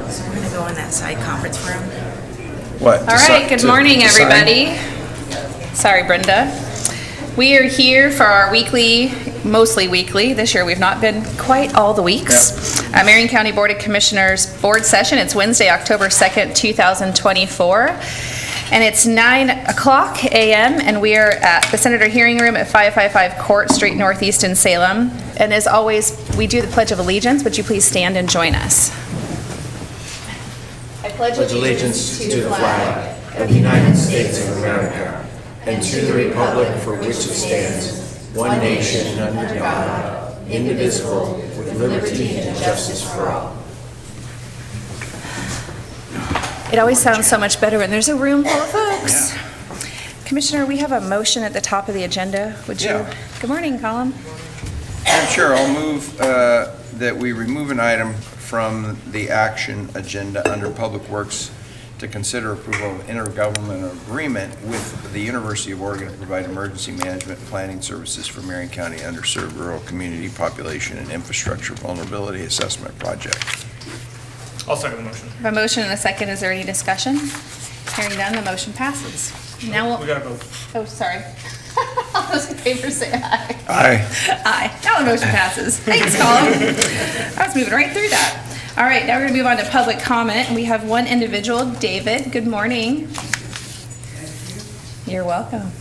So we're gonna go in that side conference room. What? All right, good morning, everybody. Sorry, Brenda. We are here for our weekly, mostly weekly. This year we've not been quite all the weeks. Marion County Board of Commissioners Board Session. It's Wednesday, October 2nd, 2024. And it's 9 o'clock a.m. and we are at the Senator Hearing Room at 555 Court Street Northeast in Salem. And as always, we do the Pledge of Allegiance. Would you please stand and join us? I pledge Allegiance to the flag of the United States of America and to the republic for which it stands, one nation under God, indivisible, with liberty and justice for all. It always sounds so much better when there's a room full of folks. Commissioner, we have a motion at the top of the agenda. Would you? Yeah. Good morning, Colin. Madam Chair, I'll move that we remove an item from the action agenda under Public Works to consider approval of intergovernmental agreement with the University of Oregon to provide emergency management planning services for Marion County underserved rural community population and infrastructure vulnerability assessment project. I'll second the motion. A motion and a second. Is there any discussion? Hearing none, the motion passes. Now We gotta vote. Oh, sorry. All those in favor say aye. Aye. Aye. Now the motion passes. Thanks, Colin. I was moving right through that. All right, now we're going to move on to public comment. We have one individual, David. Good morning. You're welcome.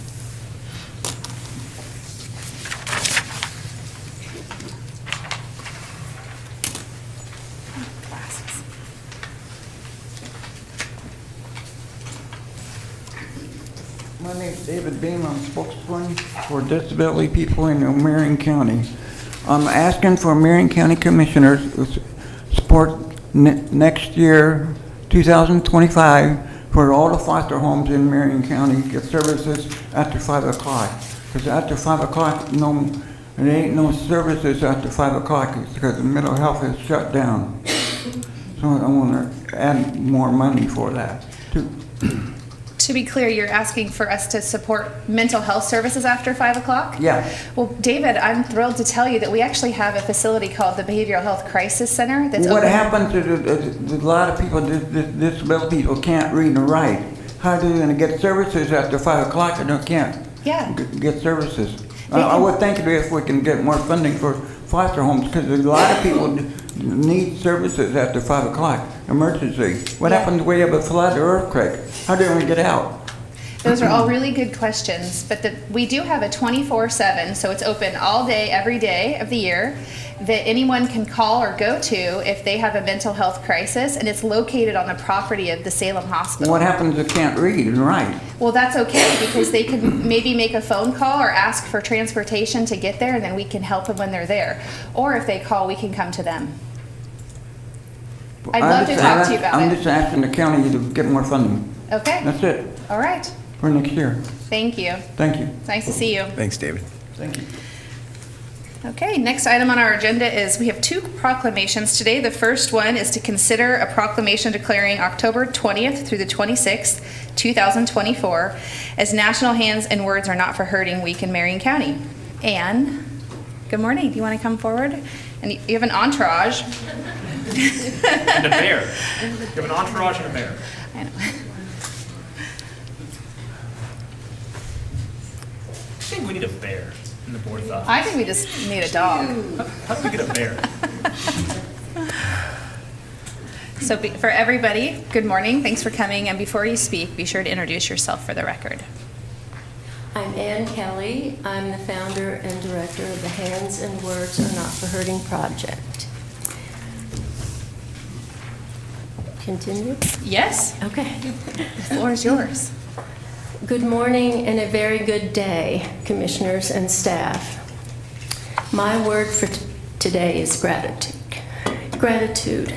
Glasses. My name is David Beam. I'm spokesman for disability people in Marion County. I'm asking for Marion County Commissioners to support next year, 2025, for all the foster homes in Marion County get services after 5 o'clock. Because after 5 o'clock, there ain't no services after 5 o'clock because the mental health is shut down. So I want to add more money for that, too. To be clear, you're asking for us to support mental health services after 5 o'clock? Yeah. Well, David, I'm thrilled to tell you that we actually have a facility called the Behavioral Health Crisis Center that's What open. happens is a lot of people, disability people can't read and write. How are they going to get services after 5 o'clock and they can't Yeah. get services? I would think if we can get more funding for foster homes, because a lot of people need services after 5 o'clock, emergency. What Yeah. happens when you have a flood or earthquake? How do we get out? Those are all really good questions, but we do have a 24/7, so it's open all day, every day of the year, that anyone can call or go to if they have a mental health crisis, and it's located on the property of the Salem Hospital. What happens if they can't read and write? Well, that's okay, because they can maybe make a phone call or ask for transportation to get there, and then we can help them when they're there. Or if they call, we can come to them. I'd love to talk to you about I'm it. just asking the county to get more funding. Okay, That's it, all right. for next year. Thank you. Thank you. It's nice to see you. Thanks, David. Thank you. Okay, next item on our agenda is we have two proclamations today. The first one is to consider a proclamation declaring October 20th through the 26th, 2024 as National Hands and Words Are Not for Hurting Week in Marion County. Anne, good morning. Do you want to come forward? And you have an entourage. And a bear. You have an entourage and a bear. I know. I think we need a bear in the board of office. I think we just need a dog. How do we get a bear? So for everybody, good morning. Thanks for coming. And before you speak, be sure to introduce yourself for the record. I'm Ann Kelly. I'm the founder and director of the Hands and Words Are Not for Hurting project. Continue? Yes, Okay. the floor is yours. Good morning and a very good day, commissioners and staff. My word for today is gratitude. Gratitude.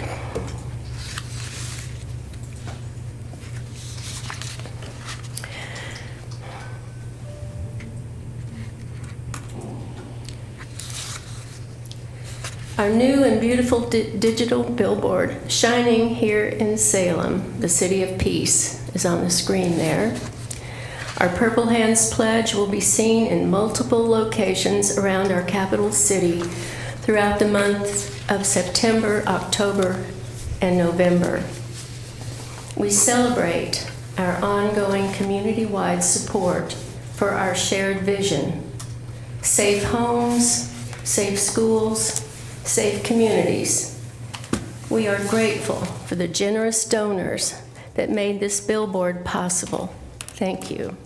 Our new and beautiful digital billboard, shining here in Salem, the city of peace, is on the screen there. Our Purple Hands Pledge will be seen in multiple locations around our capital city throughout the months of September, October, and November. We celebrate our ongoing community-wide support for our shared vision: safe homes, safe schools, safe communities. We are grateful for the generous donors that made this billboard possible. Thank you.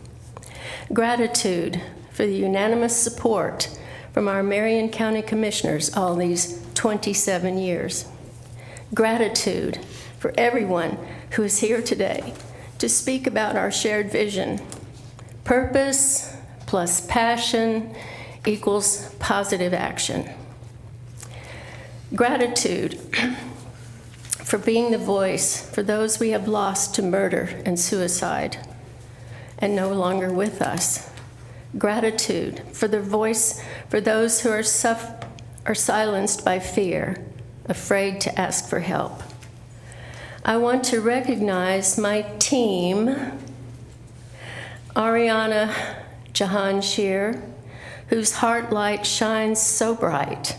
Gratitude for the unanimous support from our Marion County Commissioners all these 27 years. Gratitude for everyone who is here today to speak about our shared vision. Purpose plus passion equals positive action. Gratitude for being the voice for those we have lost to murder and suicide and no longer with us. Gratitude for the voice for those who are silenced by fear, afraid to ask for help. I want to recognize my team, Ariana Jahanshir, whose heart light shines so bright.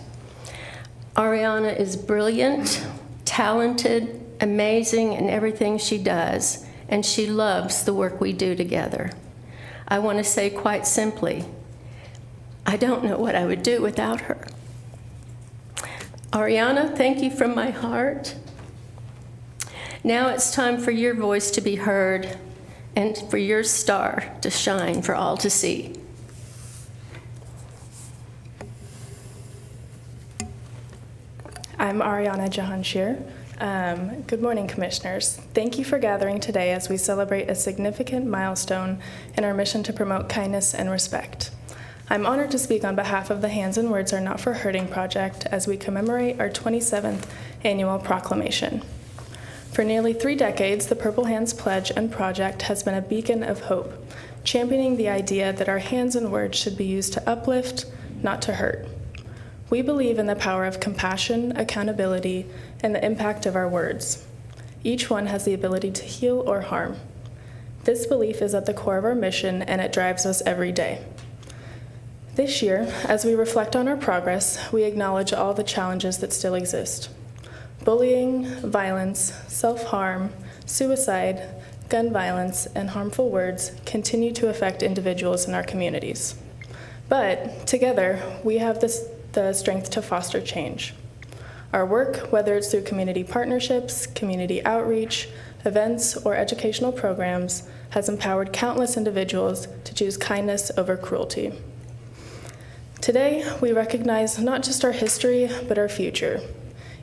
Ariana is brilliant, talented, amazing in everything she does, and she loves the work we do together. I want to say quite simply, I don't know what I would do without her. Ariana, thank you from my heart. Now it's time for your voice to be heard and for your star to shine for all to see. I'm Ariana Jahanshir. Good morning, Commissioners. Thank you for gathering today as we celebrate a significant milestone in our mission to promote kindness and respect. I'm honored to speak on behalf of the Hands and Words Are Not for Hurting Project as we commemorate our 27th annual proclamation. For nearly 3 decades, the Purple Hands Pledge and Project has been a beacon of hope, championing the idea that our hands and words should be used to uplift, not to hurt. We believe in the power of compassion, accountability, and the impact of our words. Each one has the ability to heal or harm. This belief is at the core of our mission, and it drives us every day. This year, as we reflect on our progress, we acknowledge all the challenges that still exist. Bullying, violence, self-harm, suicide, gun violence, and harmful words continue to affect individuals in our communities. But together, we have the strength to foster change. Our work, whether it's through community partnerships, community outreach, events, or educational programs, has empowered countless individuals to choose kindness over cruelty. Today, we recognize not just our history, but our future.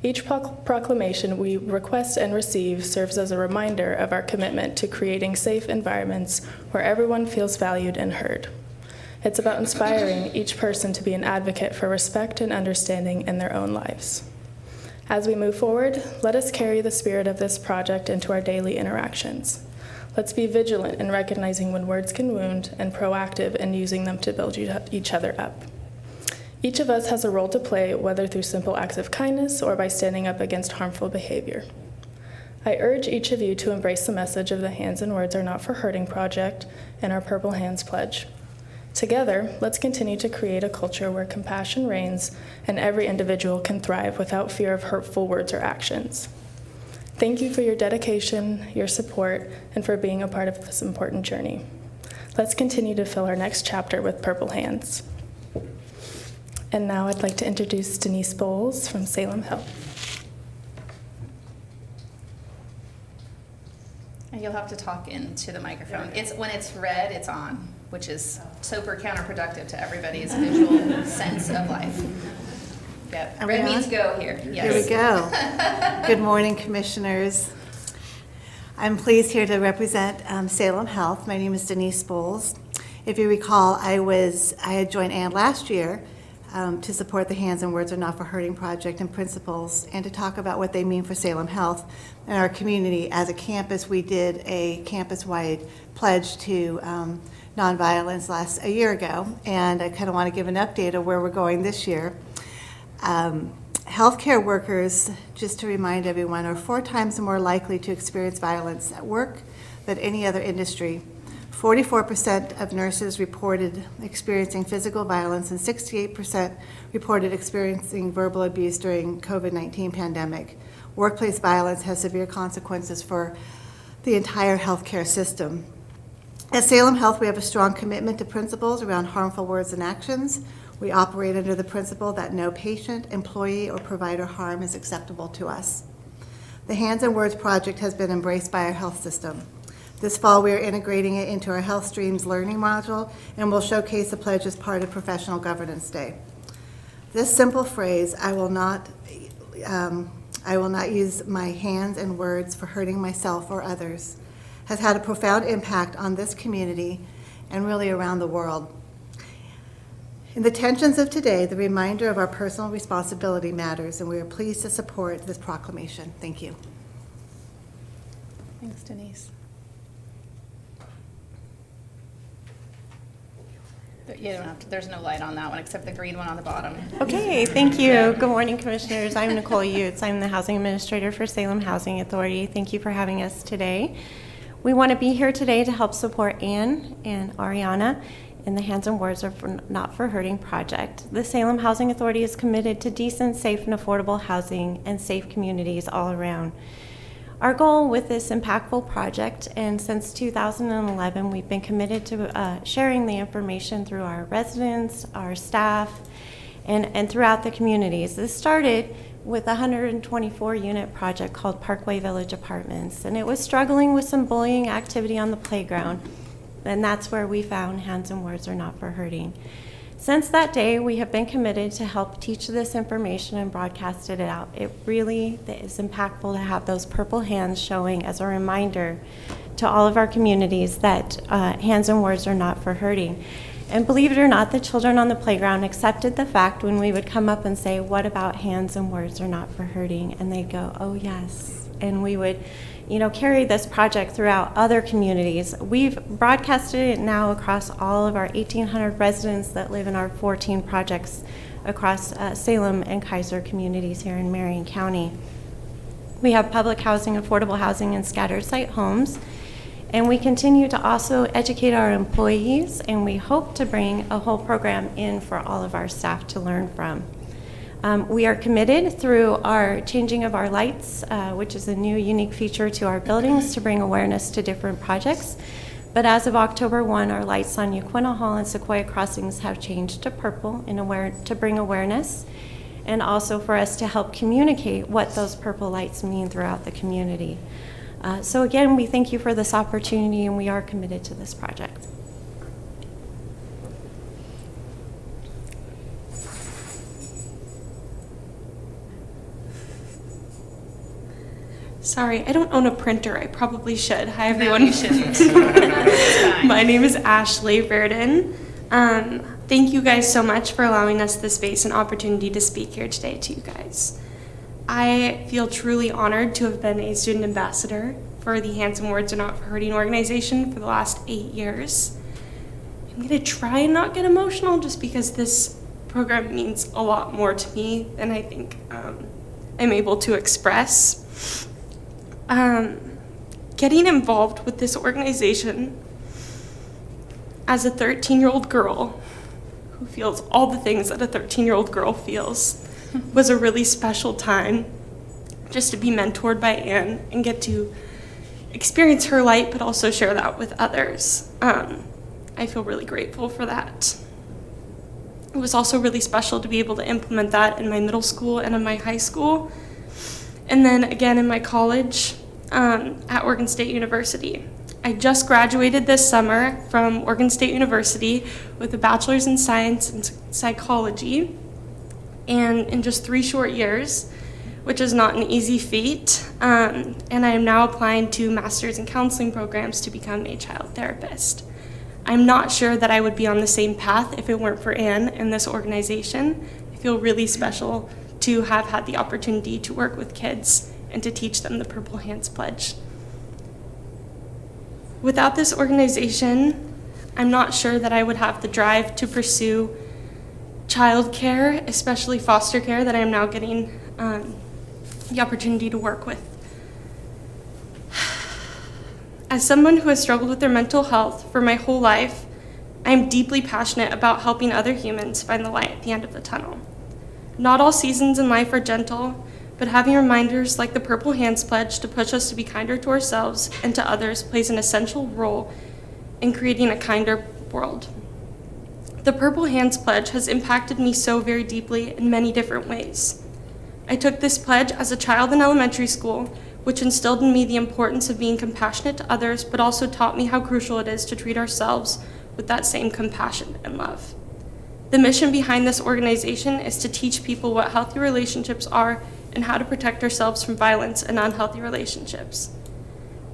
Each proclamation we request and receive serves as a reminder of our commitment to creating safe environments where everyone feels valued and heard. It's about inspiring each person to be an advocate for respect and understanding in their own lives. As we move forward, let us carry the spirit of this project into our daily interactions. Let's be vigilant in recognizing when words can wound and proactive in using them to build each other up. Each of us has a role to play, whether through simple acts of kindness or by standing up against harmful behavior. I urge each of you to embrace the message of the Hands and Words Are Not for Hurting Project and our Purple Hands Pledge. Together, let's continue to create a culture where compassion reigns and every individual can thrive without fear of hurtful words or actions. Thank you for your dedication, your support, and for being a part of this important journey. Let's continue to fill our next chapter with Purple Hands. And now I'd like to introduce Denise Bowles from Salem Health. And you'll have to talk into the microphone. When it's red, it's on, which is super counterproductive to everybody's visual sense of life. Yep. Red means go here. Yes. Here we go. Good morning, Commissioners. I'm pleased here to represent Salem Health. My name is Denise Bowles. If you recall, I had joined Ann last year to support the Hands and Words Are Not for Hurting Project and principles, and to talk about what they mean for Salem Health and our community. As a campus, we did a campus-wide pledge to nonviolence a year ago, and I kind of want to give an update of where we're going this year. Healthcare workers, just to remind everyone, are 4 times more likely to experience violence at work than any other industry. 44% of nurses reported experiencing physical violence, and 68% reported experiencing verbal abuse during COVID-19 pandemic. Workplace violence has severe consequences for the entire healthcare system. At Salem Health, we have a strong commitment to principles around harmful words and actions. We operate under the principle that no patient, employee, or provider harm is acceptable to us. The Hands and Words project has been embraced by our health system. This fall, we are integrating it into our Health Streams learning module and will showcase the pledge as part of Professional Governance Day. This simple phrase, I will not use my hands and words for hurting myself or others, has had a profound impact on this community and really around the world. In the tensions of today, the reminder of our personal responsibility matters, and we are pleased to support this proclamation. Thank you. Thanks, Denise. You don't have to, there's no light on that one except the green one on the bottom. Okay, thank you. Good morning, Commissioners. I'm Nicole Utes. I'm the Housing Administrator for Salem Housing Authority. Thank you for having us today. We want to be here today to help support Anne and Ariana in the Hands and Words Are Not for Hurting project. The Salem Housing Authority is committed to decent, safe, and affordable housing and safe communities all around. Our goal with this impactful project, and since 2011, we've been committed to sharing the information through our residents, our staff, and throughout the communities. This started with a 124-unit project called Parkway Village Apartments, and it was struggling with some bullying activity on the playground, and that's where we found Hands and Words Are Not for Hurting. Since that day, we have been committed to help teach this information and broadcast it out. It really is impactful to have those purple hands showing as a reminder to all of our communities that hands and words are not for hurting. And believe it or not, the children on the playground accepted the fact when we would come up and say, what about hands and words are not for hurting? And they'd go, oh yes. And we would carry this project throughout other communities. We've broadcasted it now across all of our 1,800 residents that live in our 14 projects across Salem and Kaiser communities here in Marion County. We have public housing, affordable housing, and scattered site homes. And we continue to also educate our employees, and we hope to bring a whole program in for all of our staff to learn from. We are committed through our changing of our lights, which is a new unique feature to our buildings to bring awareness to different projects. But as of October 1, our lights on Yaquina Hall and Sequoia Crossings have changed to purple to bring awareness, and also for us to help communicate what those purple lights mean throughout the community. So again, we thank you for this opportunity, and we are committed to this project. Sorry, I don't own a printer. I probably should. Hi, everyone. No, you shouldn't. My name is Ashley Verdon. Thank you guys so much for allowing us the space and opportunity to speak here today to you guys. I feel truly honored to have been a student ambassador for the Hands and Words Are Not for Hurting organization for the last 8 years. I'm going to try and not get emotional just because this program means a lot more to me than I think I'm able to express. Getting involved with this organization as a 13-year-old girl who feels all the things that a 13-year-old girl feels was a really special time just to be mentored by Anne and get to experience her light, but also share that with others. I feel really grateful for that. It was also really special to be able to implement that in my middle school and in my high school, and then again in my college at Oregon State University. I just graduated this summer from Oregon State University with a bachelor's in science and psychology, and in just 3 short years, which is not an easy feat, and I am now applying to master's in counseling programs to become a child therapist. I'm not sure that I would be on the same path if it weren't for Anne and this organization. I feel really special to have had the opportunity to work with kids and to teach them the Purple Hands Pledge. Without this organization, I'm not sure that I would have the drive to pursue child care, especially foster care, that I'm now getting the opportunity to work with. As someone who has struggled with their mental health for my whole life, I am deeply passionate about helping other humans find the light at the end of the tunnel. Not all seasons in life are gentle, but having reminders like the Purple Hands Pledge to push us to be kinder to ourselves and to others plays an essential role in creating a kinder world. The Purple Hands Pledge has impacted me so very deeply in many different ways. I took this pledge as a child in elementary school, which instilled in me the importance of being compassionate to others, but also taught me how crucial it is to treat ourselves with that same compassion and love. The mission behind this organization is to teach people what healthy relationships are and how to protect ourselves from violence and unhealthy relationships.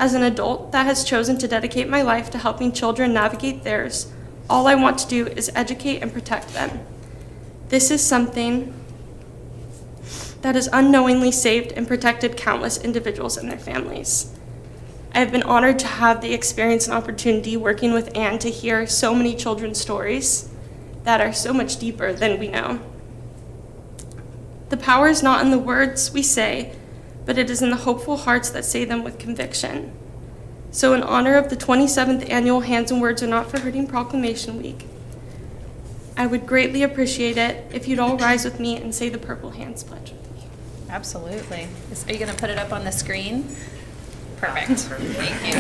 As an adult that has chosen to dedicate my life to helping children navigate theirs, all I want to do is educate and protect them. This is something that has unknowingly saved and protected countless individuals and their families. I have been honored to have the experience and opportunity working with Anne to hear so many children's stories that are so much deeper than we know. The power is not in the words we say, but it is in the hopeful hearts that say them with conviction. So in honor of the 27th annual Hands and Words Are Not for Hurting Proclamation Week, I would greatly appreciate it if you'd all rise with me and say the Purple Hands Pledge. Absolutely. Are you going to put it up on the screen? Perfect. Thank you.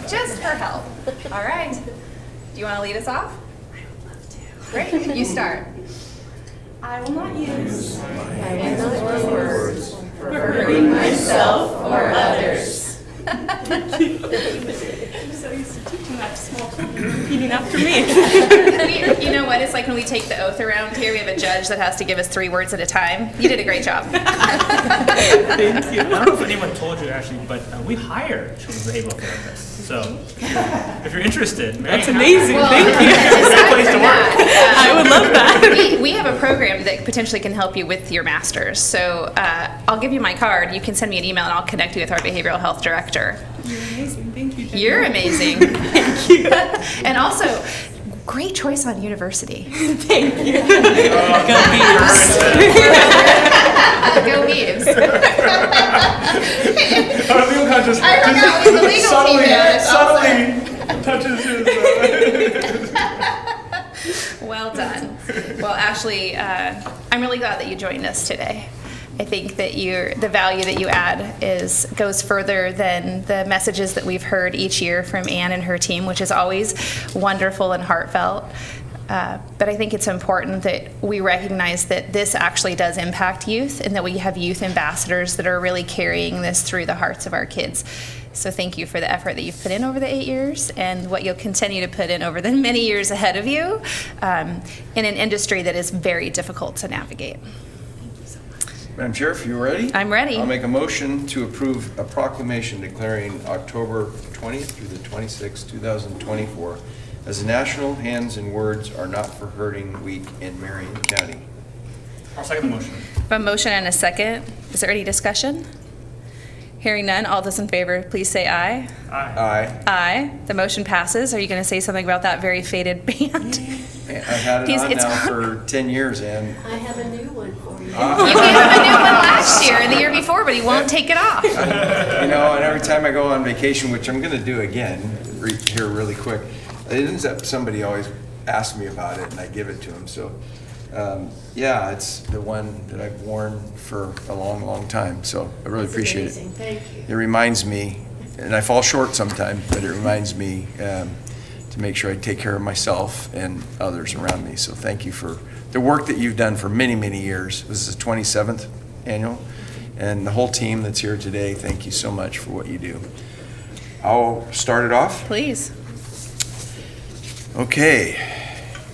Just for help. All right. Do you want to lead us off? I would love to. Great. You start. I will not use words for hurting myself or others. I'm so used to teaching that to small children, repeating after me. You know what? It's like when we take the oath around here, we have a judge that has to give us 3 words at a time. You did a great job. Thank you. I don't know if anyone told you actually, but we hire children's behavioral therapists. So if you're interested, That's amazing. Well, Thank you. aside place to from work. that, I would love that. we have a program that potentially can help you with your master's. So I'll give you my card. You can send me an email and I'll connect you with our behavioral health director. You're amazing. Thank you, Jenny. You're amazing. Thank you. And also, great choice on university. Thank you. Go Beavs. Our legal guy just I forgot we have a legal team here. It's touches his. Well done. Well, Ashley, I'm really glad that you joined us today. I think that the value that you add goes further than the messages that we've heard each year from Anne and her team, which is always wonderful and heartfelt. But I think it's important that we recognize that this actually does impact youth and that we have youth ambassadors that are really carrying this through the hearts of our kids. So thank you for the effort that you've put in over the 8 years and what you'll continue to put in over the many years ahead of you in an industry that is very difficult to navigate. Madam Chair, if you're ready? I'm ready. I'll make a motion to approve a proclamation declaring October 20th through the 26th, 2024 as National Hands and Words Are Not for Hurting Week in Marion County. I'll second the motion. A motion and a second. Is there any discussion? Hearing none, all those in favor, please say aye. Aye. Aye. Aye. The motion passes. Are you going to say something about that very faded band? I've had it on It's now on. for 10 years, and I have a new one for you. You gave him a new one last year and the year before, but he won't take it off. and every time I go on vacation, which I'm going to do again here really quick, it ends up somebody always asks me about it, and I give it to them. So, yeah, it's the one that I've worn for a long, long time. So I really appreciate Amazing. Thank you. it. It reminds me, and I fall short sometimes, but it reminds me to make sure I take care of myself and others around me. So thank you for the work that you've done for many, many years. This is the 27th annual, and the whole team that's here today, thank you so much for what you do. I'll start it off. Please. Okay.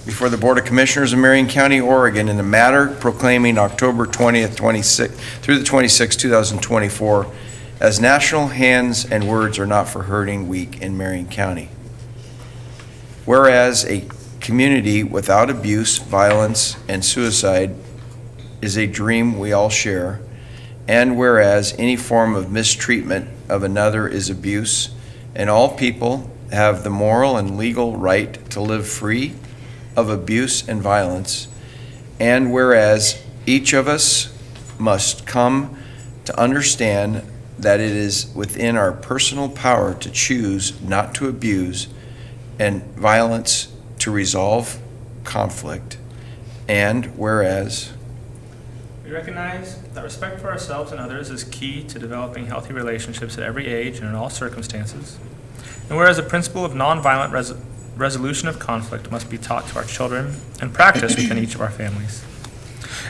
Before the Board of Commissioners of Marion County, Oregon, in the matter proclaiming October 20th, 26th through the 26th, 2024 as National Hands and Words Are Not for Hurting Week in Marion County. Whereas a community without abuse, violence, and suicide is a dream we all share, and whereas any form of mistreatment of another is abuse, and all people have the moral and legal right to live free of abuse and violence, and whereas each of us must come to understand that it is within our personal power to choose not to abuse and violence to resolve conflict. And whereas We recognize that respect for ourselves and others is key to developing healthy relationships at every age and in all circumstances. And whereas the principle of nonviolent resolution of conflict must be taught to our children and practiced within each of our families.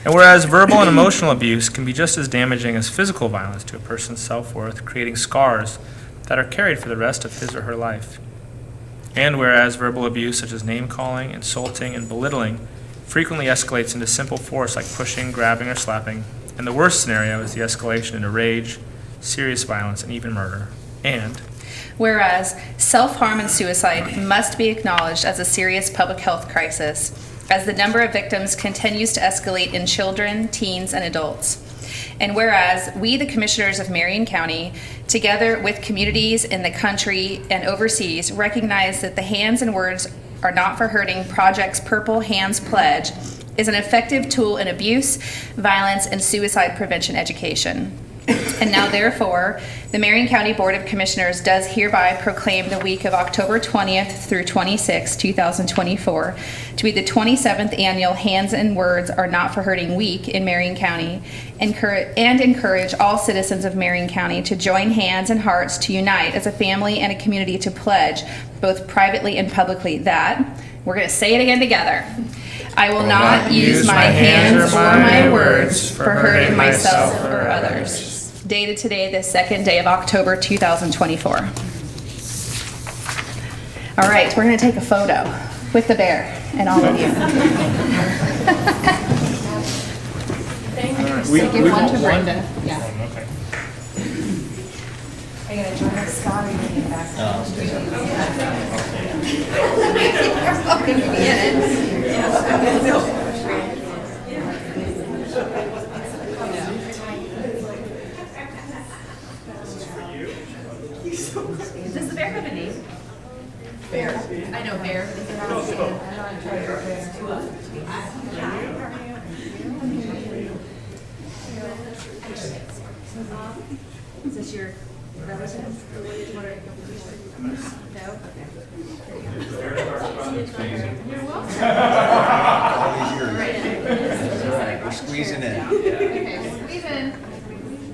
And whereas verbal and emotional abuse can be just as damaging as physical violence to a person's self-worth, creating scars that are carried for the rest of his or her life. And whereas verbal abuse such as name-calling, insulting, and belittling frequently escalates into simple force like pushing, grabbing, or slapping, and the worst scenario is the escalation into rage, serious violence, and even murder. And whereas self-harm and suicide must be acknowledged as a serious public health crisis, as the number of victims continues to escalate in children, teens, and adults. And whereas we, the Commissioners of Marion County, together with communities in the country and overseas, recognize that the Hands and Words Are Not for Hurting Project's Purple Hands Pledge is an effective tool in abuse, violence, and suicide prevention education. And now, therefore, the Marion County Board of Commissioners does hereby proclaim the week of October 20th through 26th, 2024, to be the 27th annual Hands and Words Are Not for Hurting Week in Marion County, and encourage all citizens of Marion County to join hands and hearts to unite as a family and a community to pledge, both privately and publicly, that, we're going to say it again together, I will not use my hands or my words for hurting myself or others. Dated today, the second day of October 2024. All right, we're going to take a photo with the bear and all of you. we give one to Brenda. Yeah. Okay. Are you going to join us, Scott, or are you going to get back? Does the bear have a name? Bear. I know Bear. Is this your relative? No? all these years. All right, we're squeezing in. Okay, squeeze in.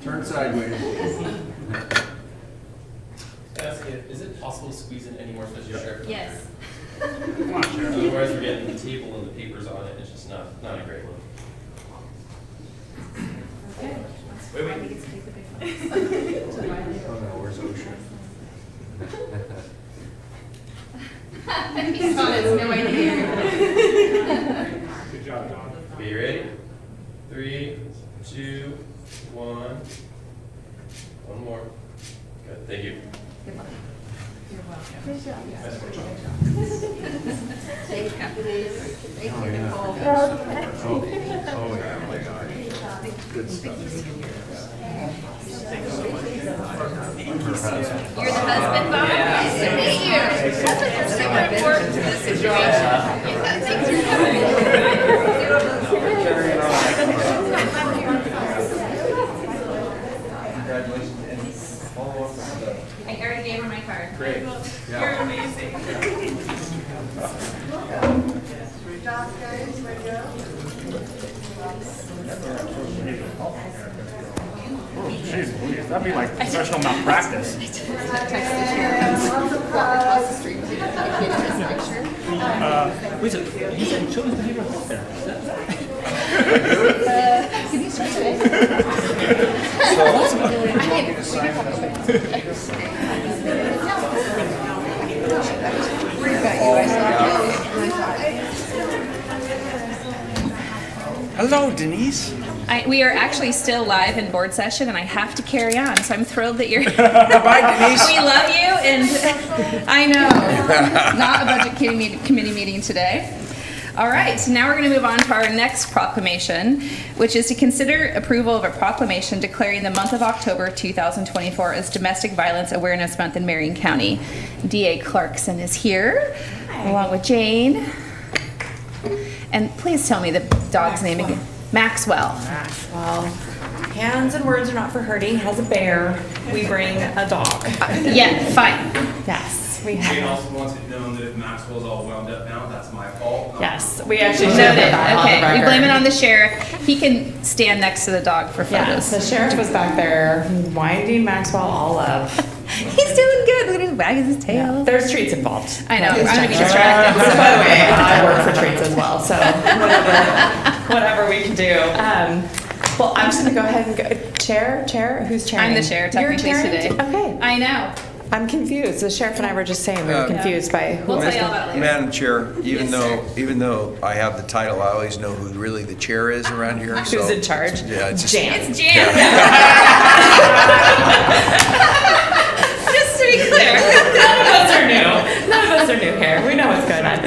Turn sideways. Is it possible to squeeze in any more special sheriff? Yes. Otherwise, we're getting the table and the papers on it. It's just not a great one. Okay. Wait. Oh no, where's Ocean? He's got his no idea. Good job, John. Okay, you ready? 3, 2, 1. One more. Good, thank you. Good luck. You're welcome. Good job. Thank you. Thank you, Nicole. Oh, yeah, my God. Good stuff. You're the husband, Bob? Nice to meet you. Husbands are super important to this situation. Yeah, thanks for coming. Congratulations, and follow up with I already gave her my card. Great. You're amazing. Jeez, that'd be like professional malpractice. Wait, so you said children's behavioral health there? Can you start today? Hello, Denise. We are actually still live in board session, and I have to carry on, so I'm thrilled that you're. Bye, Denise. We love you, and I know, not a budget committee meeting today. All right, so now we're going to move on to our next proclamation, which is to consider approval of a proclamation declaring the month of October 2024 as Domestic Violence Awareness Month in Marion County. DA Clarkson is here, along with Jane. And please tell me the dog's name again. Maxwell. Maxwell. Hands and Words Are Not for Hurting has a bear. We bring a dog. Yeah, fine. Yes, we Jane have. also wants it known that if Maxwell's all wound up now, that's my fault. Yes, we actually should Noted. put that on the Okay, we blame it record. on the sheriff. He can stand next to the dog for Yes, photos. the sheriff was back there winding Maxwell all up. He's doing good. Look at him wagging his tail. There's treats involved. I know. That is I'm gonna be just- distracted. Which, by the way, I work for treats as well, so whatever we can do. Well, I'm just gonna go ahead and go. Chair, who's chairing? I'm the chair You're technically chairing? today. Okay. I know. I'm confused. The sheriff and I were just saying we were confused by who. We'll tell you all about it later. Madam Chair, Yes, sir. even though I have the title, I always know who really the chair is around here. Who's so- in charge? Yeah, it's just. Jan. It's Jan. Just to be clear. None of us are new. None of us are new here. We know what's going on.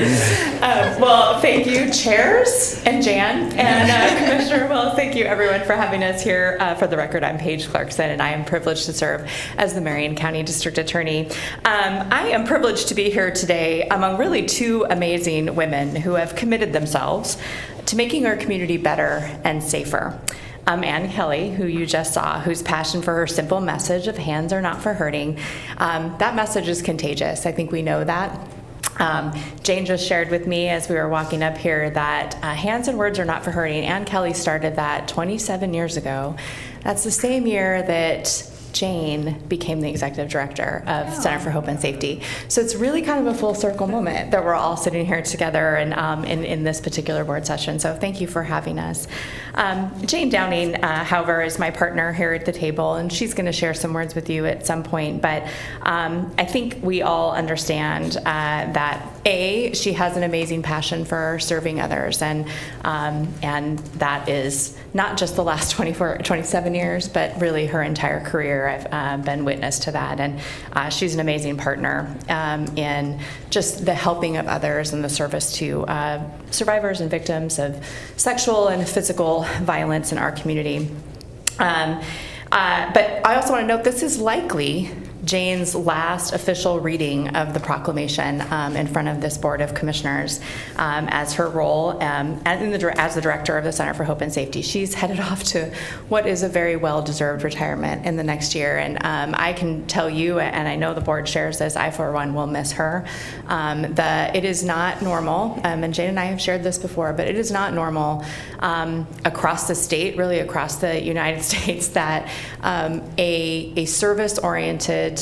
Well, thank you, chairs and Jan and Commissioner Wells. Thank you, everyone, for having us here. For the record, I'm Paige Clarkson, and I am privileged to serve as the Marion County District Attorney. I am privileged to be here today among really two amazing women who have committed themselves to making our community better and safer. Ann Kelly, who you just saw, whose passion for her simple message of hands are not for hurting. That message is contagious. I think we know that. Jane just shared with me as we were walking up here that Hands and Words Are Not for Hurting. Ann Kelly started that 27 years ago. That's the same year that Jane became the executive director of Center for Hope and Safety. So it's really kind of a full circle moment that we're all sitting here together and in this particular board session. So thank you for having us. Jane Downing, however, is my partner here at the table, and she's going to share some words with you at some point. But I think we all understand that she has an amazing passion for serving others, and that is not just the last 27 years, but really her entire career. I've been witness to that, and she's an amazing partner in just the helping of others and the service to survivors and victims of sexual and physical violence in our community. But I also want to note this is likely Jane's last official reading of the proclamation in front of this Board of Commissioners as her role as the director of the Center for Hope and Safety. She's headed off to what is a very well-deserved retirement in the next year. And I can tell you, and I know the board shares this, I for one will miss her. It is not normal, and Jane and I have shared this before, but it is not normal across the state, really across the United States, that a service-oriented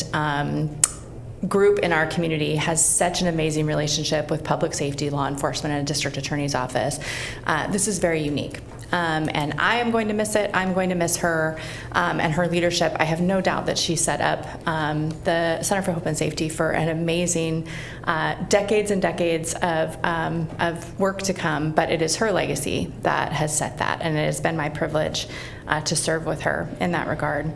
group in our community has such an amazing relationship with public safety, law enforcement, and a district attorney's office. This is very unique. And I am going to miss it. I'm going to miss her and her leadership. I have no doubt that she set up the Center for Hope and Safety for an amazing decades and decades of work to come, but it is her legacy that has set that, and it has been my privilege to serve with her in that regard.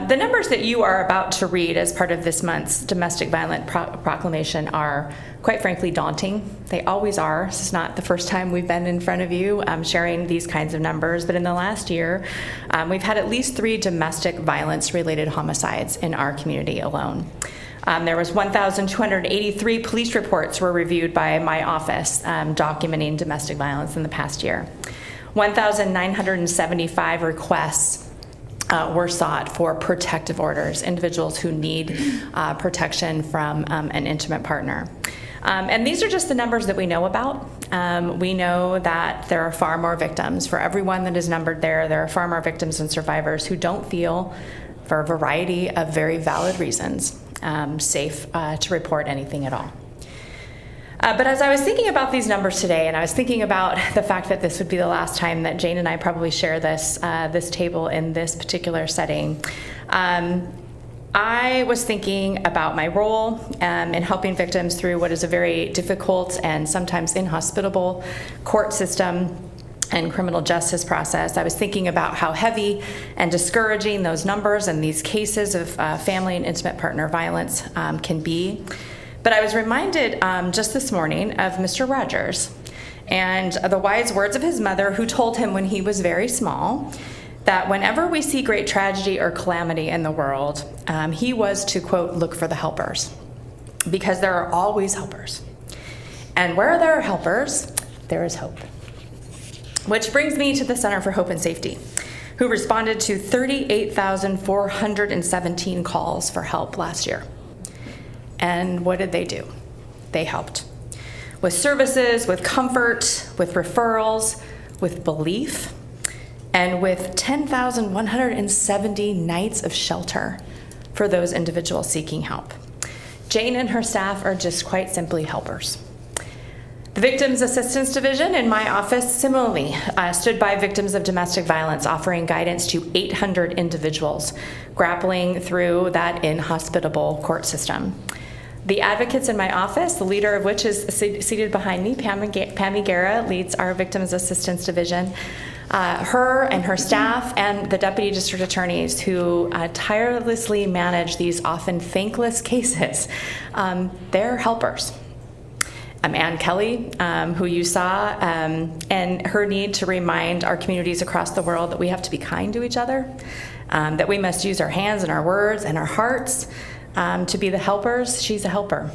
The numbers that you are about to read as part of this month's domestic violence proclamation are, quite frankly, daunting. They always are. This is not the first time we've been in front of you sharing these kinds of numbers, but in the last year, we've had at least 3 domestic violence-related homicides in our community alone. There was 1,283 police reports were reviewed by my office documenting domestic violence in the past year. 1,975 requests were sought for protective orders, individuals who need protection from an intimate partner. And these are just the numbers that we know about. We know that there are far more victims. For everyone that is numbered there are far more victims and survivors who don't feel, for a variety of very valid reasons, safe to report anything at all. But as I was thinking about these numbers today, and I was thinking about the fact that this would be the last time that Jane and I probably share this table in this particular setting, I was thinking about my role in helping victims through what is a very difficult and sometimes inhospitable court system and criminal justice process. I was thinking about how heavy and discouraging those numbers and these cases of family and intimate partner violence can be. But I was reminded just this morning of Mr. Rogers and the wise words of his mother, who told him when he was very small that whenever we see great tragedy or calamity in the world, he was to, quote, look for the helpers, because there are always helpers. And where there are helpers, there is hope. Which brings me to the Center for Hope and Safety. who responded to 38,417 calls for help last year. And what did they do? They helped with services, with comfort, with referrals, with belief, and with 10,170 nights of shelter for those individuals seeking help. Jane and her staff are just quite simply helpers. The Victims Assistance Division in my office similarly stood by victims of domestic violence, offering guidance to 800 individuals grappling through that inhospitable court system. The advocates in my office, the leader of which is seated behind me, Pammy Guerra, leads our Victims Assistance Division. Her and her staff and the deputy district attorneys who tirelessly manage these often thankless cases, they're helpers. Ann Kelly, who you saw, and her need to remind our communities across the world that we have to be kind to each other, that we must use our hands and our words and our hearts to be the helpers. She's a helper.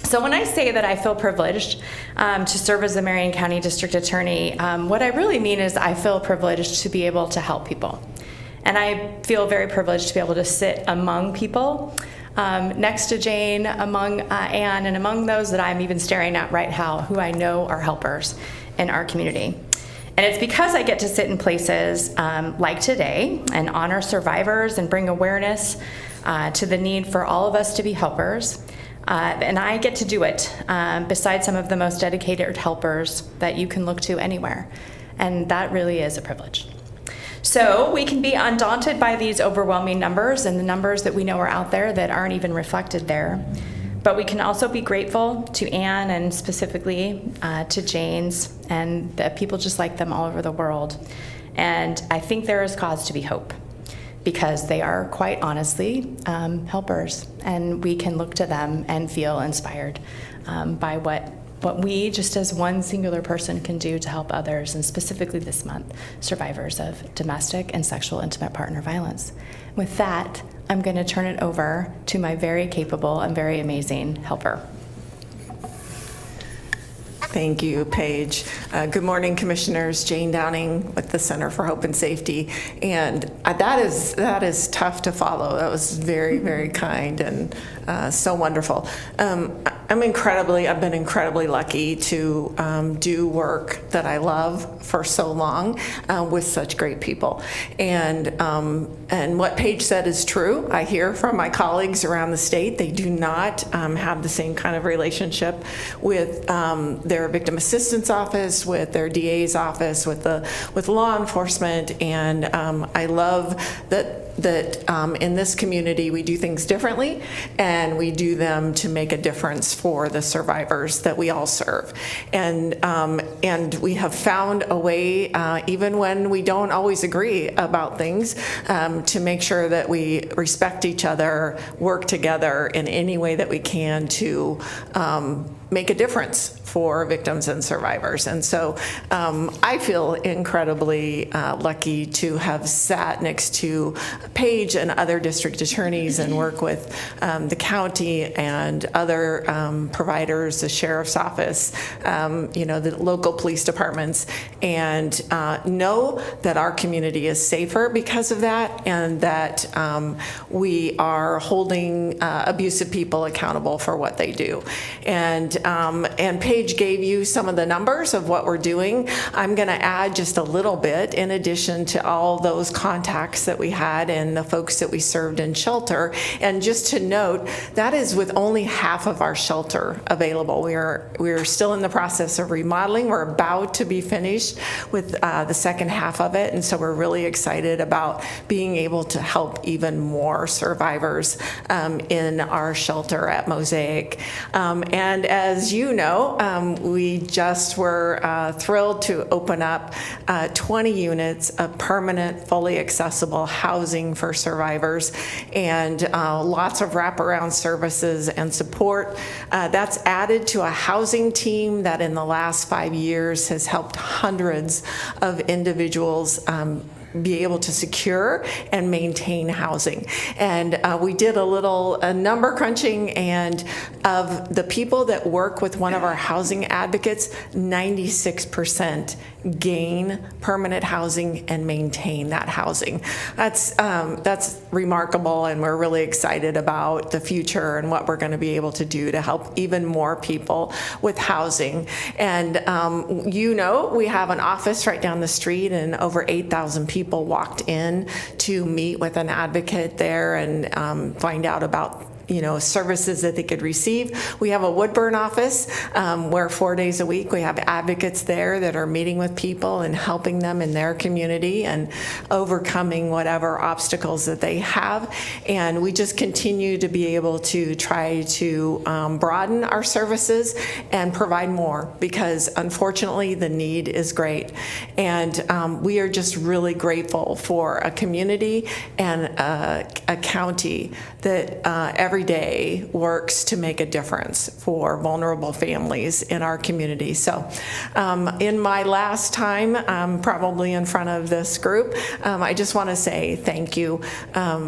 So when I say that I feel privileged to serve as the Marion County District Attorney, what I really mean is I feel privileged to be able to help people. And I feel very privileged to be able to sit among people, next to Jane, among Ann, and among those that I'm even staring at right now, who I know are helpers in our community. And it's because I get to sit in places like today and honor survivors and bring awareness to the need for all of us to be helpers. And I get to do it beside some of the most dedicated helpers that you can look to anywhere. And that really is a privilege. So we can be undaunted by these overwhelming numbers and the numbers that we know are out there that aren't even reflected there. But we can also be grateful to Ann and specifically to Jane's and the people just like them all over the world. And I think there is cause to be hope, because they are quite honestly helpers, and we can look to them and feel inspired by what we, just as one singular person, can do to help others, and specifically this month, survivors of domestic and sexual intimate partner violence. With that, I'm going to turn it over to my very capable and very amazing helper. Thank you, Paige. Good morning, Commissioners. Jane Downing with the Center for Hope and Safety. And that is tough to follow. That was very, very kind and so wonderful. I've been incredibly lucky to do work that I love for so long with such great people. And what Paige said is true. I hear from my colleagues around the state, they do not have the same kind of relationship with their victim assistance office, with their DA's office, with law enforcement. And I love that in this community we do things differently, and we do them to make a difference for the survivors that we all serve. And we have found a way, even when we don't always agree about things, to make sure that we respect each other, work together in any way that we can to make a difference for victims and survivors. And so I feel incredibly lucky to have sat next to Paige and other district attorneys and work with the county and other providers, the sheriff's office, the local police departments, and know that our community is safer because of that, and that we are holding abusive people accountable for what they do. And Paige gave you some of the numbers of what we're doing. I'm going to add just a little bit in addition to all those contacts that we had and the folks that we served in shelter. And just to note, that is with only half of our shelter available. We are still in the process of remodeling. We're about to be finished with the second half of it. And so we're really excited about being able to help even more survivors in our shelter at Mosaic. And as you know, we just were thrilled to open up 20 units of permanent, fully accessible housing for survivors, and lots of wraparound services and support. That's added to a housing team that in the last 5 years has helped hundreds of individuals be able to secure and maintain housing. And we did a little number crunching, and of the people that work with one of our housing advocates, 96% gain permanent housing and maintain that housing. That's remarkable, and we're really excited about the future and what we're going to be able to do to help even more people with housing. And we have an office right down the street, and over 8,000 people walked in to meet with an advocate there and find out about services that they could receive. We have a Woodburn office where 4 days a week we have advocates there that are meeting with people and helping them in their community and overcoming whatever obstacles that they have. And we just continue to be able to try to broaden our services and provide more, because unfortunately the need is great. And we are just really grateful for a community and a county that every day works to make a difference for vulnerable families in our community. So in my last time, probably in front of this group, I just want to say thank you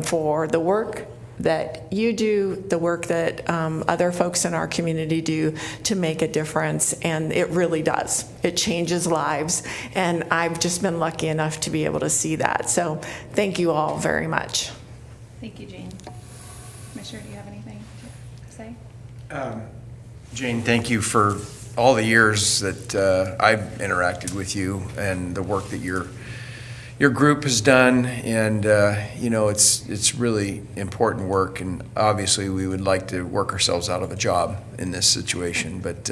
for the work that you do, the work that other folks in our community do to make a difference, and it really does. It changes lives, and I've just been lucky enough to be able to see that. So thank you all very much. Thank you, Jane. Commissioner, do you have anything to say? Jane, thank you for all the years that I've interacted with you and the work that your group has done. And it's really important work, and obviously we would like to work ourselves out of a job in this situation, but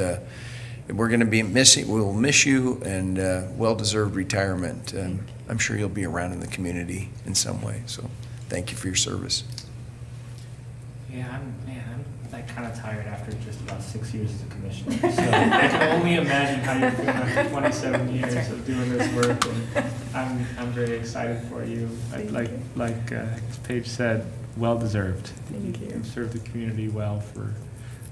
we're going to be we'll miss you, and well-deserved retirement. I'm sure you'll be around in the community in some way, so thank you for your service. Yeah, I'm like kind of tired after just about 6 years as a commissioner. So I can only imagine how you're feeling after 27 years of doing this work. And I'm very excited for you. Like Paige said, well deserved. Thank you. You've served the community well for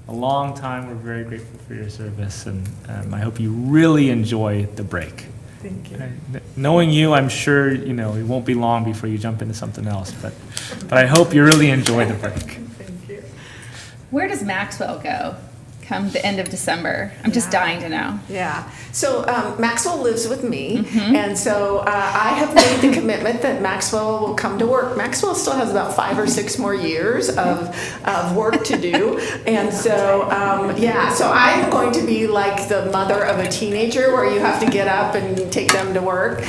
a long time. We're very grateful for your service, and I hope you really enjoy the break. Thank you. Knowing you, I'm sure it won't be long before you jump into something else. But I hope you really enjoy the break. Where does Maxwell go come the end of December? I'm just dying to know. Yeah. So Maxwell lives with me, and so I have made the commitment that Maxwell will come to work. Maxwell still has about 5 or 6 more years of work to do, and so so I'm going to be like the mother of a teenager where you have to get up and take them to work.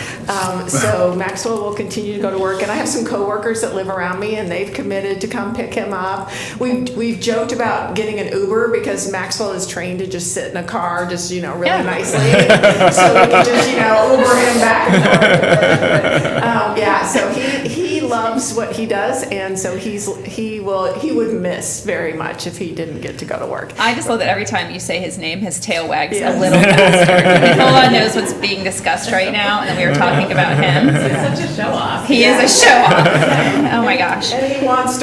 So Maxwell will continue to go to work, and I have some coworkers that live around me, and they've committed to come pick him up. We've joked about getting an Uber because Maxwell is trained to just sit in a car, just really nicely. So we can just, Uber him back and forth. So he loves what he does, and so he would miss very much if he didn't get to go to work. I just love that every time you say his name, his tail wags a little faster. Nicola knows what's being discussed right now, and then we were talking about him. He's such a show off. He is a show off. Oh my gosh. And he wants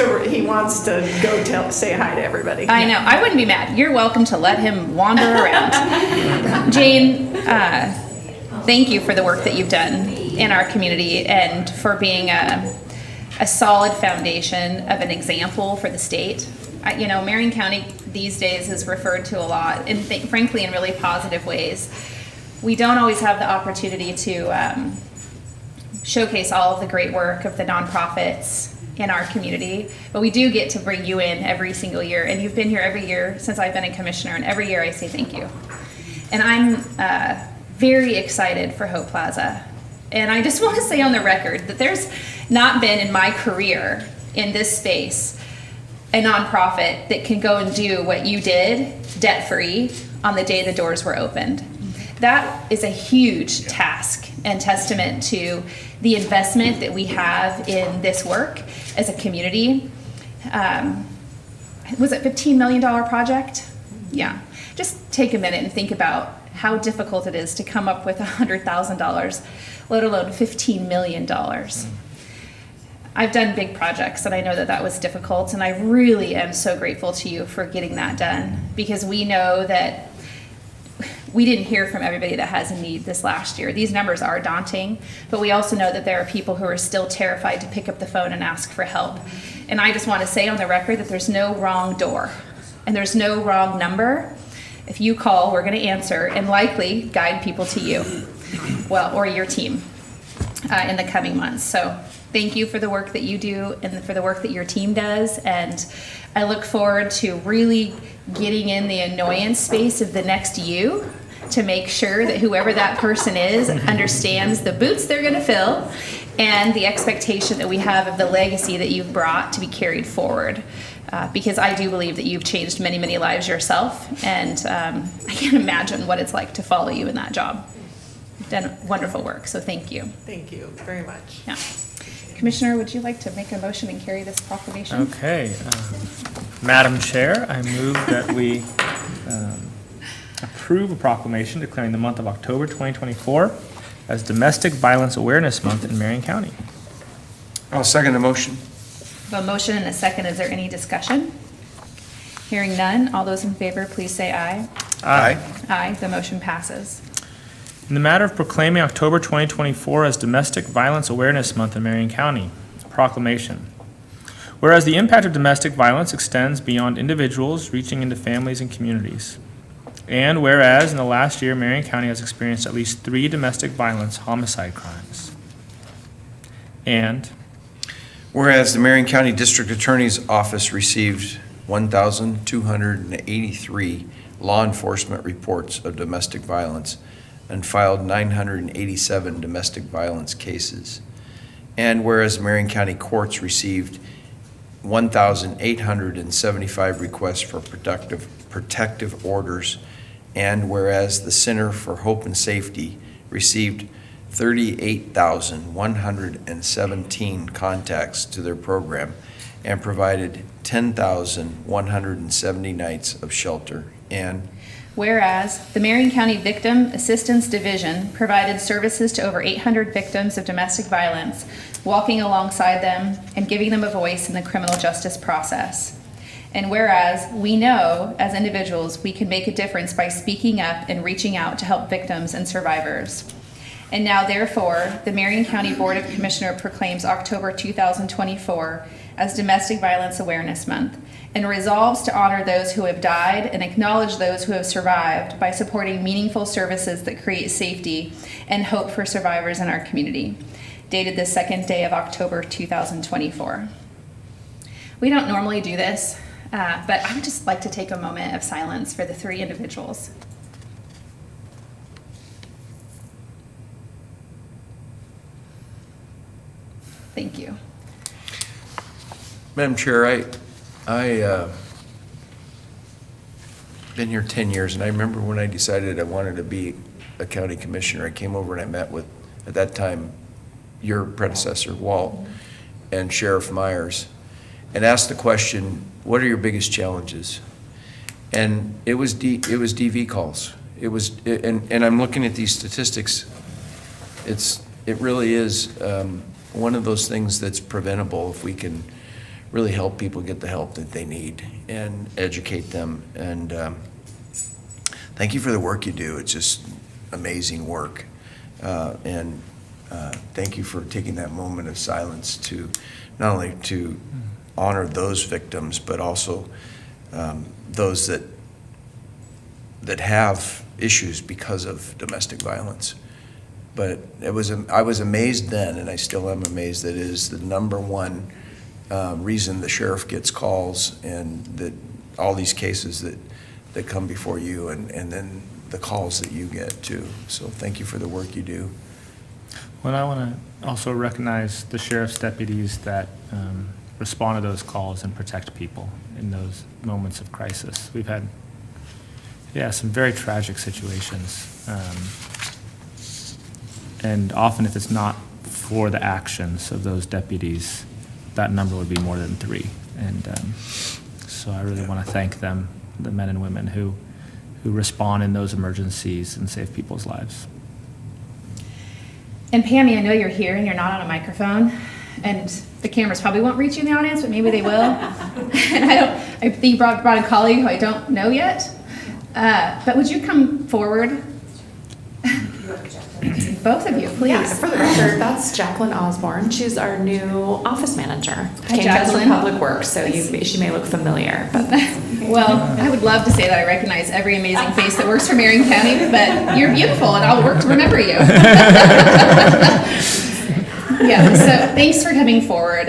to go say hi to everybody. I know. I wouldn't be mad. You're welcome to let him wander around. Jane, thank you for the work that you've done in our community and for being a solid foundation of an example for the state. Marion County these days is referred to a lot, and frankly in really positive ways. We don't always have the opportunity to showcase all of the great work of the nonprofits in our community, but we do get to bring you in every single year, and you've been here every year since I've been a commissioner, and every year I say thank you. And I'm very excited for Hope Plaza. And I just want to say on the record that there's not been in my career in this space a nonprofit that can go and do what you did debt-free on the day the doors were opened. That is a huge task and testament to the investment that we have in this work as a community. Was it $15 million project? Yeah. Just take a minute and think about how difficult it is to come up with $100,000, let alone $15 million. I've done big projects, and I know that that was difficult, and I really am so grateful to you for getting that done, because we know that we didn't hear from everybody that has a need this last year. These numbers are daunting, but we also know that there are people who are still terrified to pick up the phone and ask for help. And I just want to say on the record that there's no wrong door and there's no wrong number. If you call, we're going to answer and likely guide people to you, well, or your team in the coming months. So thank you for the work that you do and for the work that your team does. And I look forward to really getting in the annoyance space of the next you to make sure that whoever that person is understands the boots they're going to fill and the expectation that we have of the legacy that you've brought to be carried forward. Because I do believe that you've changed many, many lives yourself, and I can't imagine what it's like to follow you in that job. You've done wonderful work, so thank you. Thank you very much. Yeah. Commissioner, would you like to make a motion and carry this proclamation? Okay. Madam Chair, I move that we approve a proclamation declaring the month of October 2024 as Domestic Violence Awareness Month in Marion County. I'll second the motion. A motion and a second. Is there any discussion? Hearing none. All those in favor, please say aye. Aye. Aye. The motion passes. In the matter of proclaiming October 2024 as Domestic Violence Awareness Month in Marion County, proclamation. Whereas the impact of domestic violence extends beyond individuals, reaching into families and communities. And whereas in the last year, Marion County has experienced at least 3 domestic violence homicide crimes. And whereas the Marion County District Attorney's Office received 1,283 law enforcement reports of domestic violence and filed 987 domestic violence cases. And whereas Marion County courts received 1,875 requests for protective orders, and whereas the Center for Hope and Safety received 38,117 contacts to their program and provided 10,170 nights of shelter. And whereas the Marion County Victim Assistance Division provided services to over 800 victims of domestic violence, walking alongside them and giving them a voice in the criminal justice process. And whereas we know as individuals we can make a difference by speaking up and reaching out to help victims and survivors. And now, therefore, the Marion County Board of Commissioners proclaims October 2024 as Domestic Violence Awareness Month and resolves to honor those who have died and acknowledge those who have survived by supporting meaningful services that create safety and hope for survivors in our community. Dated the 2nd day of October 2024. We don't normally do this, but I would just like to take a moment of silence for the 3 individuals. Thank you. Madam Chair, I been here 10 years, and I remember when I decided I wanted to be a county commissioner, I came over and I met with, at that time, your predecessor, Walt, and Sheriff Myers, and asked the question, what are your biggest challenges? And it was DV calls. And I'm looking at these statistics. It really is one of those things that's preventable if we can really help people get the help that they need and educate them. And thank you for the work you do. It's just amazing work. And thank you for taking that moment of silence to not only to honor those victims, but also those that have issues because of domestic violence. But I was amazed then, and I still am amazed, that it is the number one reason the sheriff gets calls, and that all these cases that come before you, and then the calls that you get too. So thank you for the work you do. Well, I want to also recognize the sheriff's deputies that respond to those calls and protect people in those moments of crisis. We've had, some very tragic situations. And often if it's not for the actions of those deputies, that number would be more than 3. And so I really want to thank them, the men and women who respond in those emergencies and save people's lives. And Pammy, I know you're here and you're not on a microphone, and the cameras probably won't reach you in the audience, but maybe they will. And I think you brought a colleague who I don't know yet. But would you come forward? Both of you, please. Yeah, for the record, that's Jacqueline Osborne. She's our new office manager. Hi, Came to us from Jacqueline. Public Works, so she may look familiar. But Well, I would love to say that I recognize every amazing face that works for Marion County, but you're beautiful and I'll work to remember you. Yeah, so thanks for coming forward.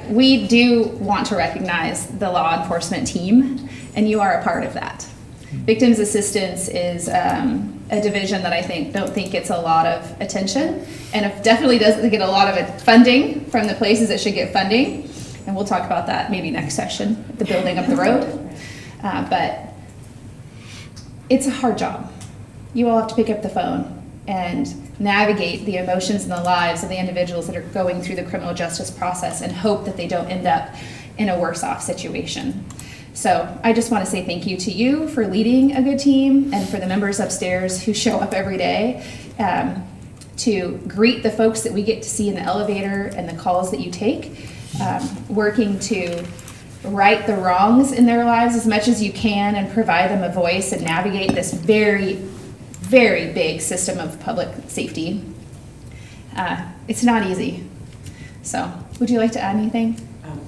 We do want to recognize the law enforcement team, and you are a part of that. Victims assistance is a division that I don't think gets a lot of attention, and it definitely doesn't get a lot of funding from the places it should get funding. And we'll talk about that maybe next session, the building up the road. But it's a hard job. You all have to pick up the phone and navigate the emotions and the lives of the individuals that are going through the criminal justice process and hope that they don't end up in a worse off situation. So I just want to say thank you to you for leading a good team and for the members upstairs who show up every day to greet the folks that we get to see in the elevator and the calls that you take, working to right the wrongs in their lives as much as you can and provide them a voice and navigate this very, very big system of public safety. It's not easy. So would you like to add anything?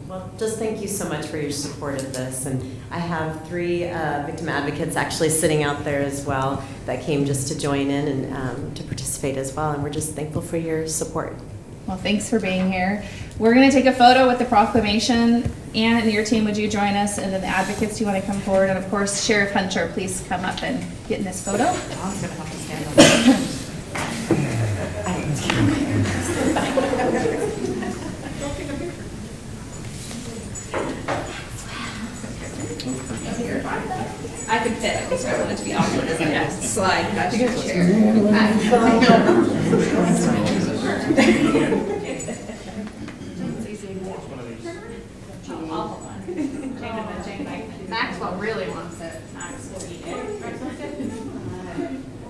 Well, just thank you so much for your support of this. And I have 3 victim advocates actually sitting out there as well that came just to join in and to participate as well. And we're just thankful for your support. Well, thanks for being here. We're going to take a photo with the proclamation. Ann and your team, would you join us? And then the advocates, do you want to come forward? And of course, Sheriff Hunter, please come up and get in this photo. I'm going to have to stand on that. I could fit. I just don't want it to be awkward as I slide past your chair. Maxwell really wants it.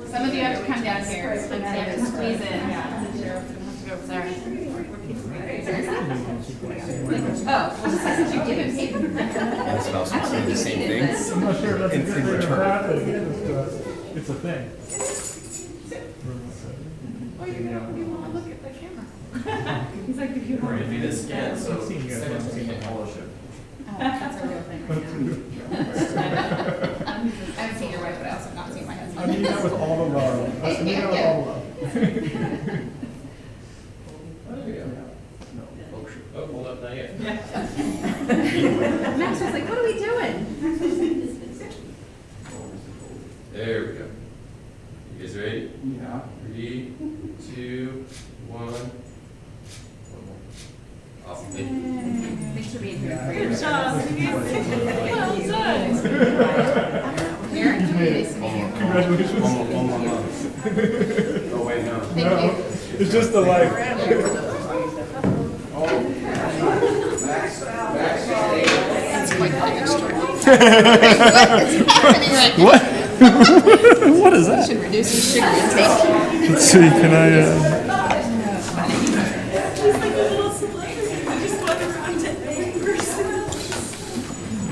Some of you have to come down here. Squeeze in. Sorry. Oh, since you give him paper. That's also saying the same thing. I'm not sure if that's In return. It's a thing. Oh, you want to look at the camera. He's like, if you We're gonna do this again, so I've seen you guys second once. team fellowship. That's a real thing. I haven't seen your wife, but I also have not seen my husband. I mean that with all the love. I mean that with all the love. Oh, hold up, not yet. Max was like, what are we doing? There we go. You guys ready? Yeah. 3, 2, 1. One more. Awesome. Thank you. Thanks for being here. Good job. Well done. Aaron, nice to meet you. Congratulations. One more month. Oh, wait, no. Thank you. It's just the life. What? What is that? Should reduce your sugar intake. Let's see, can I,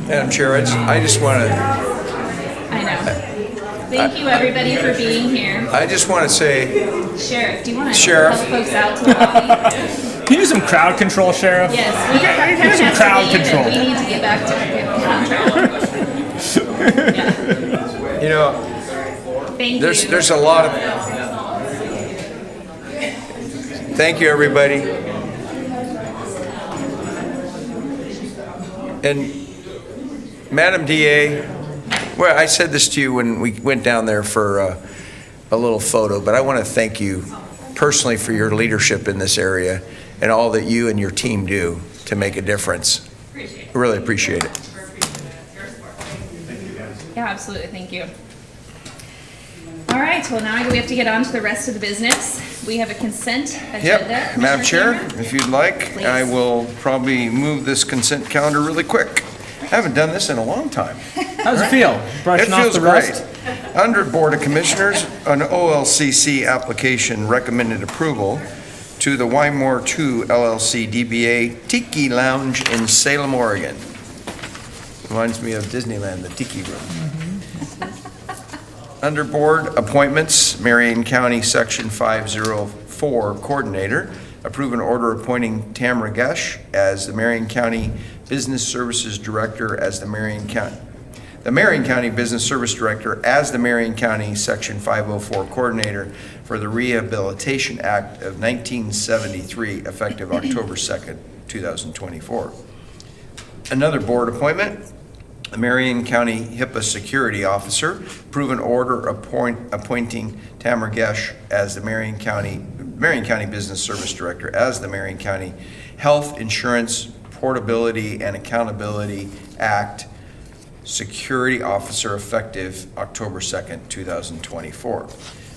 Madam Chair, I just want to, I know. Thank you, everybody, for being here. I just want to say, Sheriff, do you want to Sheriff. help folks out to the lobby? can you do some crowd control, Sheriff? Yes, we Here's some crowd control. We need to get back to control. Yeah. you know, Thank you. there's a lot of, thank you, everybody. And Madam DA, well, I said this to you when we went down there for a little photo, but I want to thank you personally for your leadership in this area and all that you and your team do to make a difference. Really appreciate it. Yeah, absolutely. Thank you. All right. Well, now we have to get on to the rest of the business. We have a consent agenda. Yep, Madam Chair, Commissioner if you'd like, Please. I will probably move this consent calendar really quick. I haven't done this in a long time. How does it feel? It Brushing off feels the great. rust? Under Board of Commissioners, an OLCC application recommended approval to the Wymore 2 LLC DBA Tiki Lounge in Salem, Oregon. Reminds me of Disneyland, the Tiki Room. Under board appointments, Marion County Section 504 Coordinator, approve an order appointing Tamara Gesh as the Marion County Business Services Director as the Marion County Business Service Director as the Marion County Section 504 Coordinator for the Rehabilitation Act of 1973, effective October 2nd, 2024. Another board appointment, the Marion County HIPAA Security Officer, approve an order appointing Tamara Gesh as the Marion County Business Service Director as the Marion County Health Insurance Portability and Accountability Act Security Officer, effective October 2nd, 2024.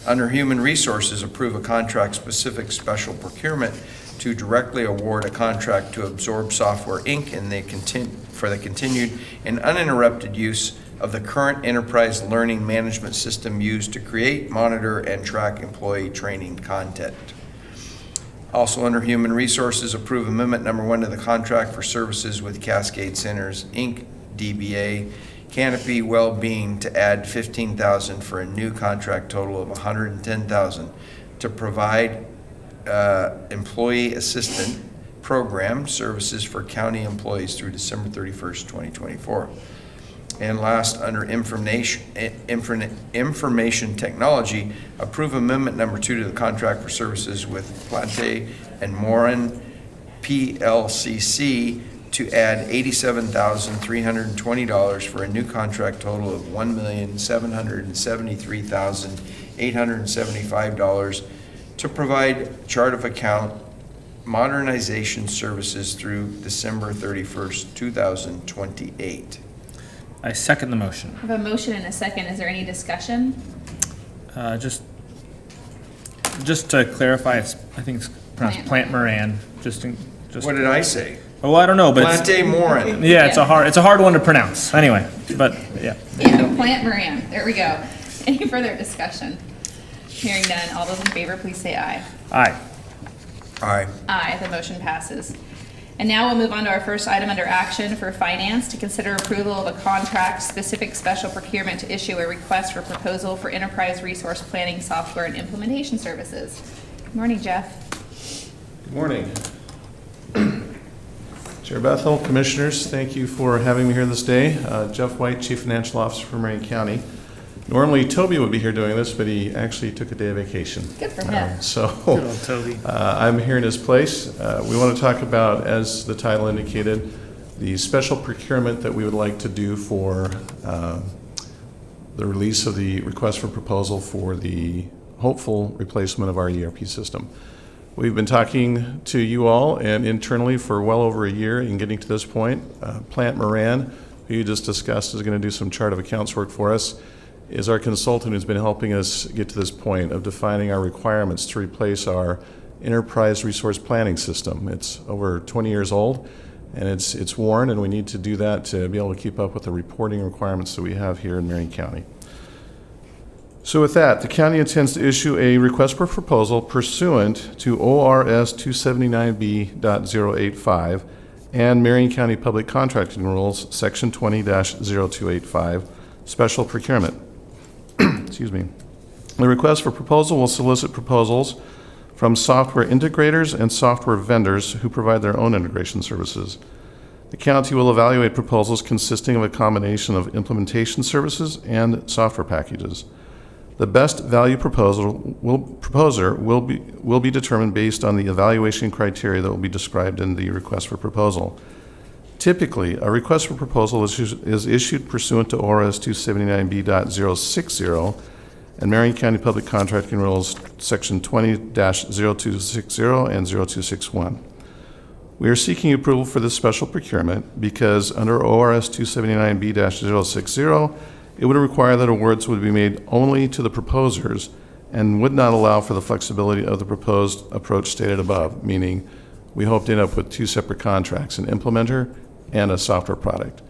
Under Human Resources, approve a contract-specific special procurement to directly award a contract to Absorb Software, Inc. for the continued and uninterrupted use of the current enterprise learning management system used to create, monitor, and track employee training content. Also under Human Resources, approve amendment number 1 to the contract for services with Cascade Centers, Inc., DBA, Canopy Wellbeing, to add $15,000 for a new contract total of $110,000 to provide employee assistant program services for county employees through December 31st, 2024. And last, under information technology, approve amendment number 2 to the contract for services with Plante and Morin PLCC to add $87,320 for a new contract total of $1,773,875 to provide chart of account modernization services through December 31st, 2028. I second the motion. I have a motion and a second. Is there any discussion? Just to clarify, I think it's pronounced Plant Moran. What did I say? Oh, I don't know, but Plante Morin. Yeah, it's a hard one to pronounce. Anyway, but yeah. Yeah, Plant Moran. There we go. Any further discussion? Hearing none, all those in favor, please say aye. Aye. Aye. Aye, the motion passes. And now we'll move on to our first item under action for finance, to consider approval of a contract-specific special procurement to issue a request for proposal for enterprise resource planning software and implementation services. Good morning, Jeff. Good morning. Chair Bethel, Commissioners, thank you for having me here this day. Jeff White, Chief Financial Officer for Marion County. Normally Toby would be here doing this, but he actually took a day of vacation. Good for him. Good old Toby. I'm here in his place. We want to talk about, as the title indicated, the special procurement that we would like to do for the release of the request for proposal for the hopeful replacement of our ERP system. We've been talking to you all and internally for well over a year in getting to this point. Plant Moran, who you just discussed, is going to do some chart of accounts work for us, is our consultant who's been helping us get to this point of defining our requirements to replace our enterprise resource planning system. It's over 20 years old, and it's worn, and we need to do that to be able to keep up with the reporting requirements that we have here in Marion County. So with that, the county intends to issue a request for proposal pursuant to ORS 279B.085 and Marion County Public Contracting Rules, Section 20-0285, Special Procurement. Excuse me. The request for proposal will solicit proposals from software integrators and software vendors who provide their own integration services. The county will evaluate proposals consisting of a combination of implementation services and software packages. The best value proposer will be determined based on the evaluation criteria that will be described in the request for proposal. Typically, a request for proposal is issued pursuant to ORS 279B.060 and Marion County Public Contracting Rules, Section 20-0260 and 0261. We are seeking approval for this special procurement because under ORS 279B.060, it would require that awards would be made only to the proposers and would not allow for the flexibility of the proposed approach stated above, meaning we hope to end up with two separate contracts, an implementer and a software product.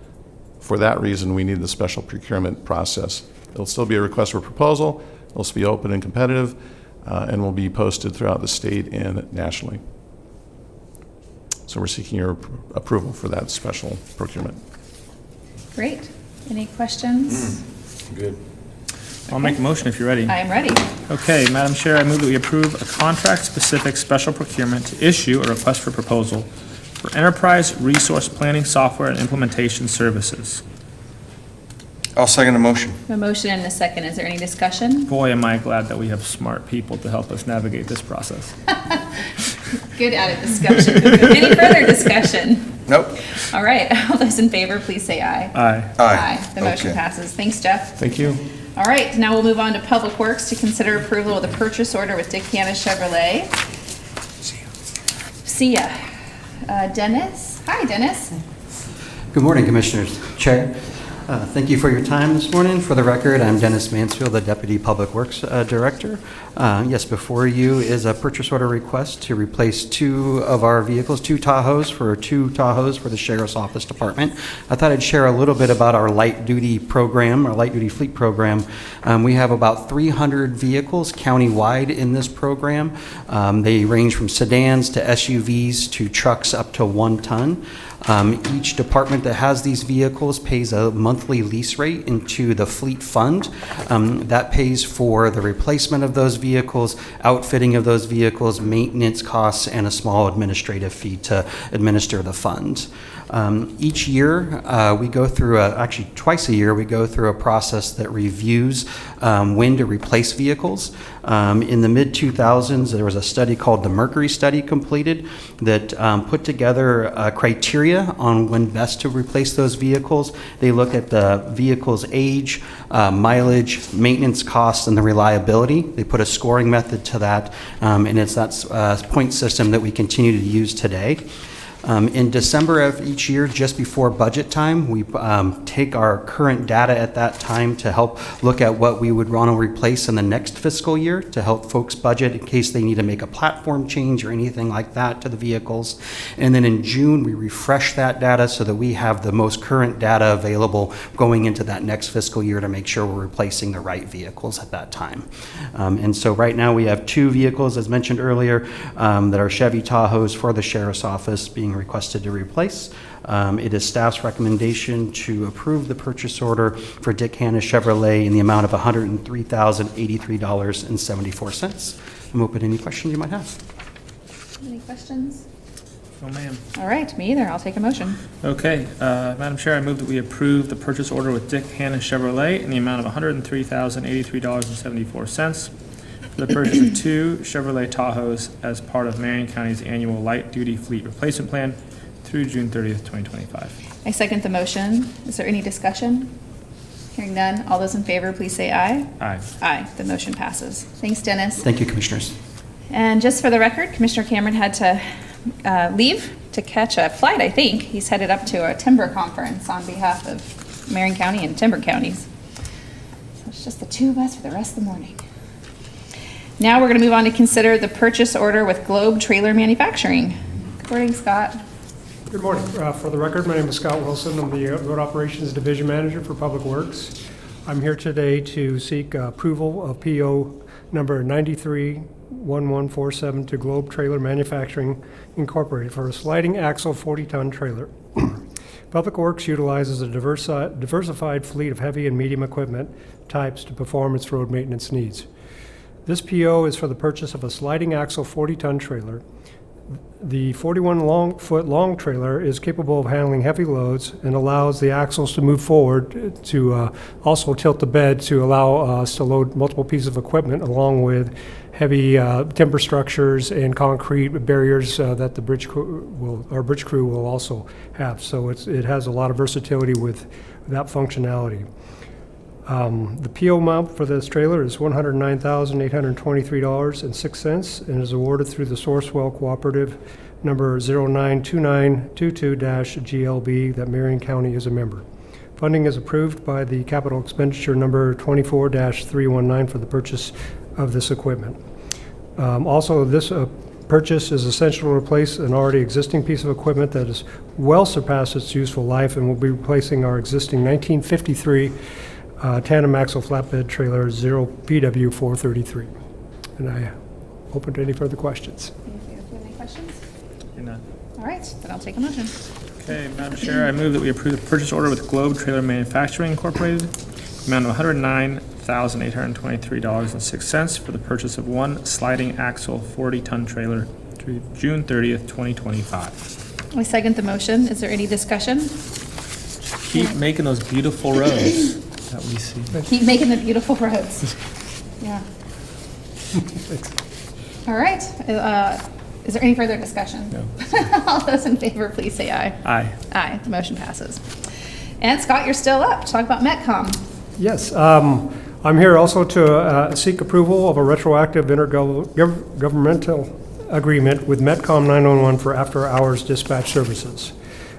For that reason, we need the special procurement process. It'll still be a request for proposal, it'll be open and competitive, and will be posted throughout the state and nationally. So we're seeking your approval for that special procurement. Great. Any questions? Good. I'll make a motion if you're ready. I am ready. Okay, Madam Chair, I move that we approve a contract-specific special procurement to issue a request for proposal for enterprise resource planning software and implementation services. I'll second the motion. A motion and a second. Is there any discussion? Boy, am I glad that we have smart people to help us navigate this process. Good added discussion. Any further discussion? Nope. All right, all those in favor, please say aye. Aye. Aye. The motion Okay. passes. Thanks, Jeff. Thank you. All right, now we'll move on to Public Works to consider approval of the purchase order with Dick Hanna Chevrolet. See ya. Dennis? Hi, Dennis. Good morning, Commissioners. Chair, thank you for your time this morning. For the record, I'm Dennis Mansfield, the Deputy Public Works Director. Yes, before you is a purchase order request to replace two of our vehicles, two Tahoes for the Sheriff's Office Department. I thought I'd share a little bit about our light-duty program, our light-duty fleet program. We have about 300 vehicles countywide in this program. They range from sedans to SUVs to trucks up to 1 ton. Each department that has these vehicles pays a monthly lease rate into the fleet fund. That pays for the replacement of those vehicles, outfitting of those vehicles, maintenance costs, and a small administrative fee to administer the fund. Each year, we go through, actually twice a year, we go through a process that reviews when to replace vehicles. In the mid-2000s, there was a study called the Mercury Study completed that put together criteria on when best to replace those vehicles. They look at the vehicle's age, mileage, maintenance costs, and the reliability. They put a scoring method to that, and it's that point system that we continue to use today. In December of each year, just before budget time, we take our current data at that time to help look at what we would want to replace in the next fiscal year to help folks budget in case they need to make a platform change or anything like that to the vehicles. And then in June, we refresh that data so that we have the most current data available going into that next fiscal year to make sure we're replacing the right vehicles at that time. And so right now we have 2 vehicles, as mentioned earlier, that are Chevy Tahoes for the Sheriff's Office being requested to replace. It is staff's recommendation to approve the purchase order for Dick Hanna Chevrolet in the amount of $103,083.74. I'm open to any questions you might have. Any questions? Oh, ma'am. All right, me either. I'll take a motion. Okay, Madam Chair, I move that we approve the purchase order with Dick Hanna Chevrolet in the amount of $103,083.74 for the purchase of 2 Chevrolet Tahoes as part of Marion County's annual light-duty fleet replacement plan through June 30th, 2025. I second the motion. Is there any discussion? Hearing none, all those in favor, please say aye. Aye. Aye, the motion passes. Thanks, Dennis. Thank you, Commissioners. And just for the record, Commissioner Cameron had to leave to catch a flight, I think. He's headed up to a timber conference on behalf of Marion County and timber counties. So it's just the 2 of us for the rest of the morning. Now we're going to move on to consider the purchase order with Globe Trailer Manufacturing. Good morning, Scott. Good morning. For the record, my name is Scott Wilson. I'm the Road Operations Division Manager for Public Works. I'm here today to seek approval of PO number 931147 to Globe Trailer Manufacturing Incorporated for a sliding axle 40-ton trailer. Public Works utilizes a diversified fleet of heavy and medium equipment types to perform its road maintenance needs. This PO is for the purchase of a sliding axle 40-ton trailer. The 41-foot long trailer is capable of handling heavy loads and allows the axles to move forward to also tilt the bed to allow us to load multiple pieces of equipment along with heavy timber structures and concrete barriers that the our bridge crew will also have. So it has a lot of versatility with that functionality. The PO amount for this trailer is $109,823.06 and is awarded through the Sourcewell Cooperative number 092922-GLB that Marion County is a member. Funding is approved by the capital expenditure number 24-319 for the purchase of this equipment. Also, this purchase is essential to replace an already existing piece of equipment that has well surpassed its useful life and will be replacing our existing 1953 tandem axle flatbed trailer 0PW433. And I open to any further questions. Do you have any questions? You're not. All right, then I'll take a motion. Okay, Madam Chair, I move that we approve the purchase order with Globe Trailer Manufacturing Incorporated, amount of $1,823.06 for the purchase of one sliding axle 40-ton trailer through June 30th, 2025. I second the motion. Is there any discussion? Keep making those beautiful roads that we see. Keep making the beautiful roads. Yeah. All right. Is there any further discussion? No. All those in favor, please say aye. Aye. Aye. The motion passes. And Scott, you're still up. Talk about Metcom. Yes, I'm here also to seek approval of a retroactive intergovernmental agreement with Metcom 911 for after-hours dispatch services.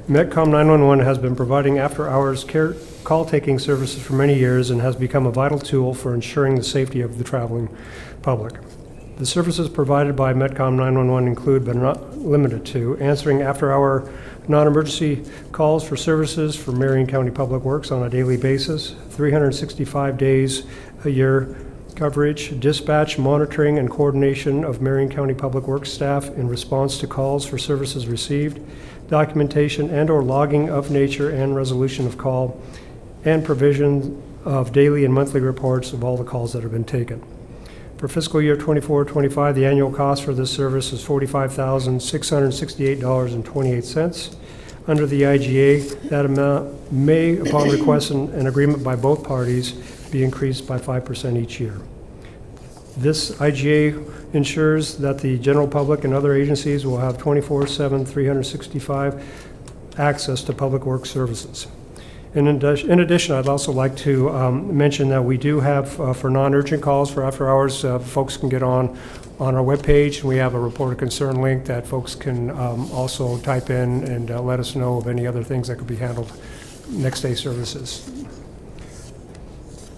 Metcom 911 has been providing after-hours call-taking services for many years and has become a vital tool for ensuring the safety of the traveling public. The services provided by Metcom 911 include, but not limited to, answering after-hour non-emergency calls for services for Marion County Public Works on a daily basis, 365 days a year coverage, dispatch, monitoring, and coordination of Marion County Public Works staff in response to calls for services received, documentation and/or logging of nature and resolution of call, and provision of daily and monthly reports of all the calls that have been taken. For fiscal year 24-25, the annual cost for this service is $45,668.28. Under the IGA, that amount may, upon request and an agreement by both parties, be increased by 5% each year. This IGA ensures that the general public and other agencies will have 24/7, 365 access to public works services. In addition, I'd also like to mention that we do have, for non-urgent calls for after hours, folks can get on our webpage. We have a report of concern link that folks can also type in and let us know of any other things that could be handled next day services.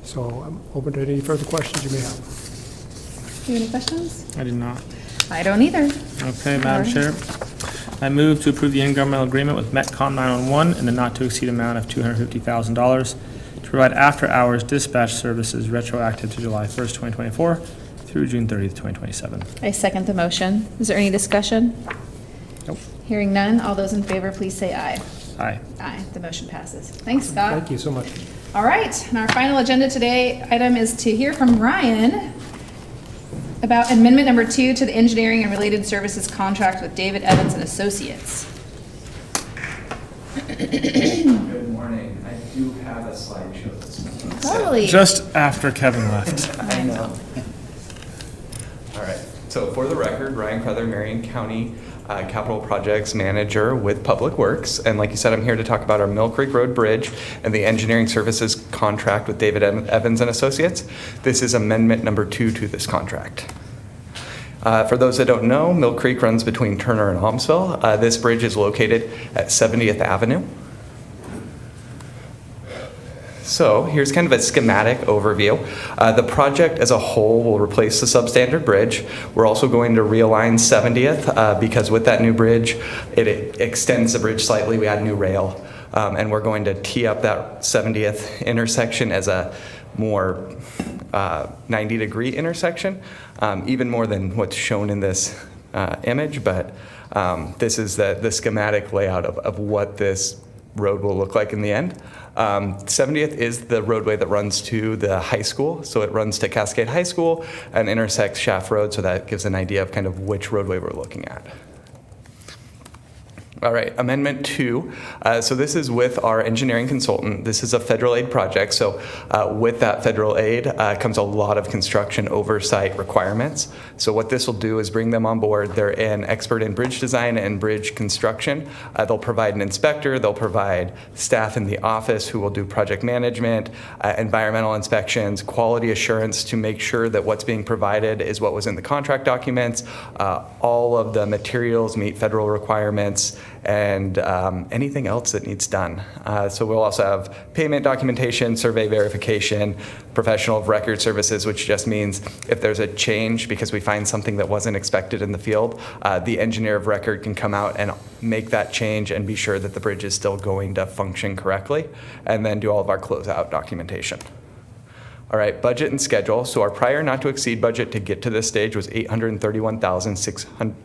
So I'm open to any further questions you may have. Do you have any questions? I do not. I don't either. Okay, Madam Chair. I move to approve the intergovernmental agreement with Metcom 911 in the not-to-exceed amount of $250,000 to provide after-hours dispatch services retroactive to July 1st, 2024 through June 30th, 2027. I second the motion. Is there any discussion? Nope. Hearing none, all those in favor, please say aye. Aye. Aye. The motion passes. Thanks, Scott. Thank you so much. All right, and our final agenda today item is to hear from Ryan about amendment number 2 to the engineering and related services contract with David Evans and Associates. Good morning. I do have a slideshow this morning. Totally. Just after Kevin left. I know. All right. So for the record, Ryan Cruther, Marion County Capital Projects Manager with Public Works. And like you said, I'm here to talk about our Mill Creek Road Bridge and the engineering services contract with David Evans and Associates. This is amendment number 2 to this contract. For those that don't know, Mill Creek runs between Turner and Holmesville. This bridge is located at 70th Avenue. So here's kind of a schematic overview. The project as a whole will replace the substandard bridge. We're also going to realign 70th because with that new bridge, it extends the bridge slightly. We add new rail, and we're going to tee up that 70th intersection as a more 90-degree intersection, even more than what's shown in this image. But this is the schematic layout of what this road will look like in the end. 70th is the roadway that runs to the high school. So it runs to Cascade High School and intersects Shaft Road. So that gives an idea of kind of which roadway we're looking at. All right, Amendment 2. So this is with our engineering consultant. This is a federal aid project. So with that federal aid comes a lot of construction oversight requirements. So what this will do is bring them on board. They're an expert in bridge design and bridge construction. They'll provide an inspector. They'll provide staff in the office who will do project management, environmental inspections, quality assurance to make sure that what's being provided is what was in the contract documents. All of the materials meet federal requirements, and anything else that needs done. So we'll also have payment documentation, survey verification, professional of record services, which just means if there's a change because we find something that wasn't expected in the field, the engineer of record can come out and make that change and be sure that the bridge is still going to function correctly, and then do all of our closeout documentation. All right, budget and schedule. So our prior not to exceed budget to get to this stage was $831,600.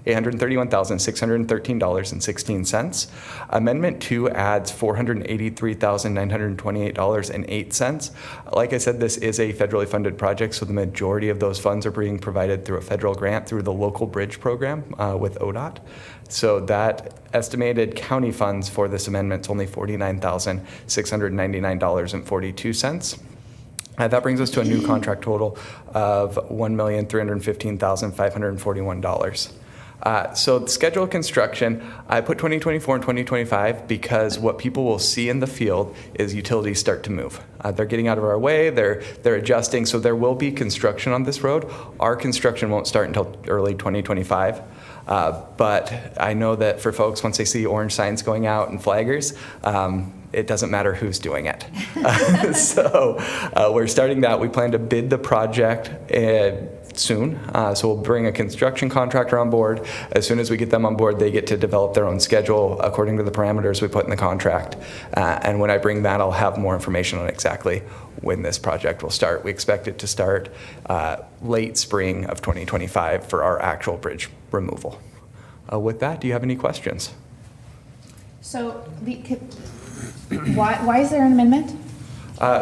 $831,613.16. Amendment 2 adds $483,928.08. Like I said, this is a federally funded project, so the majority of those funds are being provided through a federal grant through the local bridge program with ODOT. So that estimated county funds for this amendment is only $49,699.42. That brings us to a new contract total of $1,315,541. So the schedule of construction, I put 2024 and 2025 because what people will see in the field is utilities start to move. They're getting out of our way, they're adjusting, so there will be construction on this road. Our construction won't start until early 2025. But I know that for folks, once they see orange signs going out and flaggers, it doesn't matter who's doing it. So we're starting that. We plan to bid the project soon. So we'll bring a construction contractor on board. As soon as we get them on board, they get to develop their own schedule according to the parameters we put in the contract. And when I bring that, I'll have more information on exactly when this project will start. We expect it to start late spring of 2025 for our actual bridge removal. With that, do you have any questions? So why is there an amendment?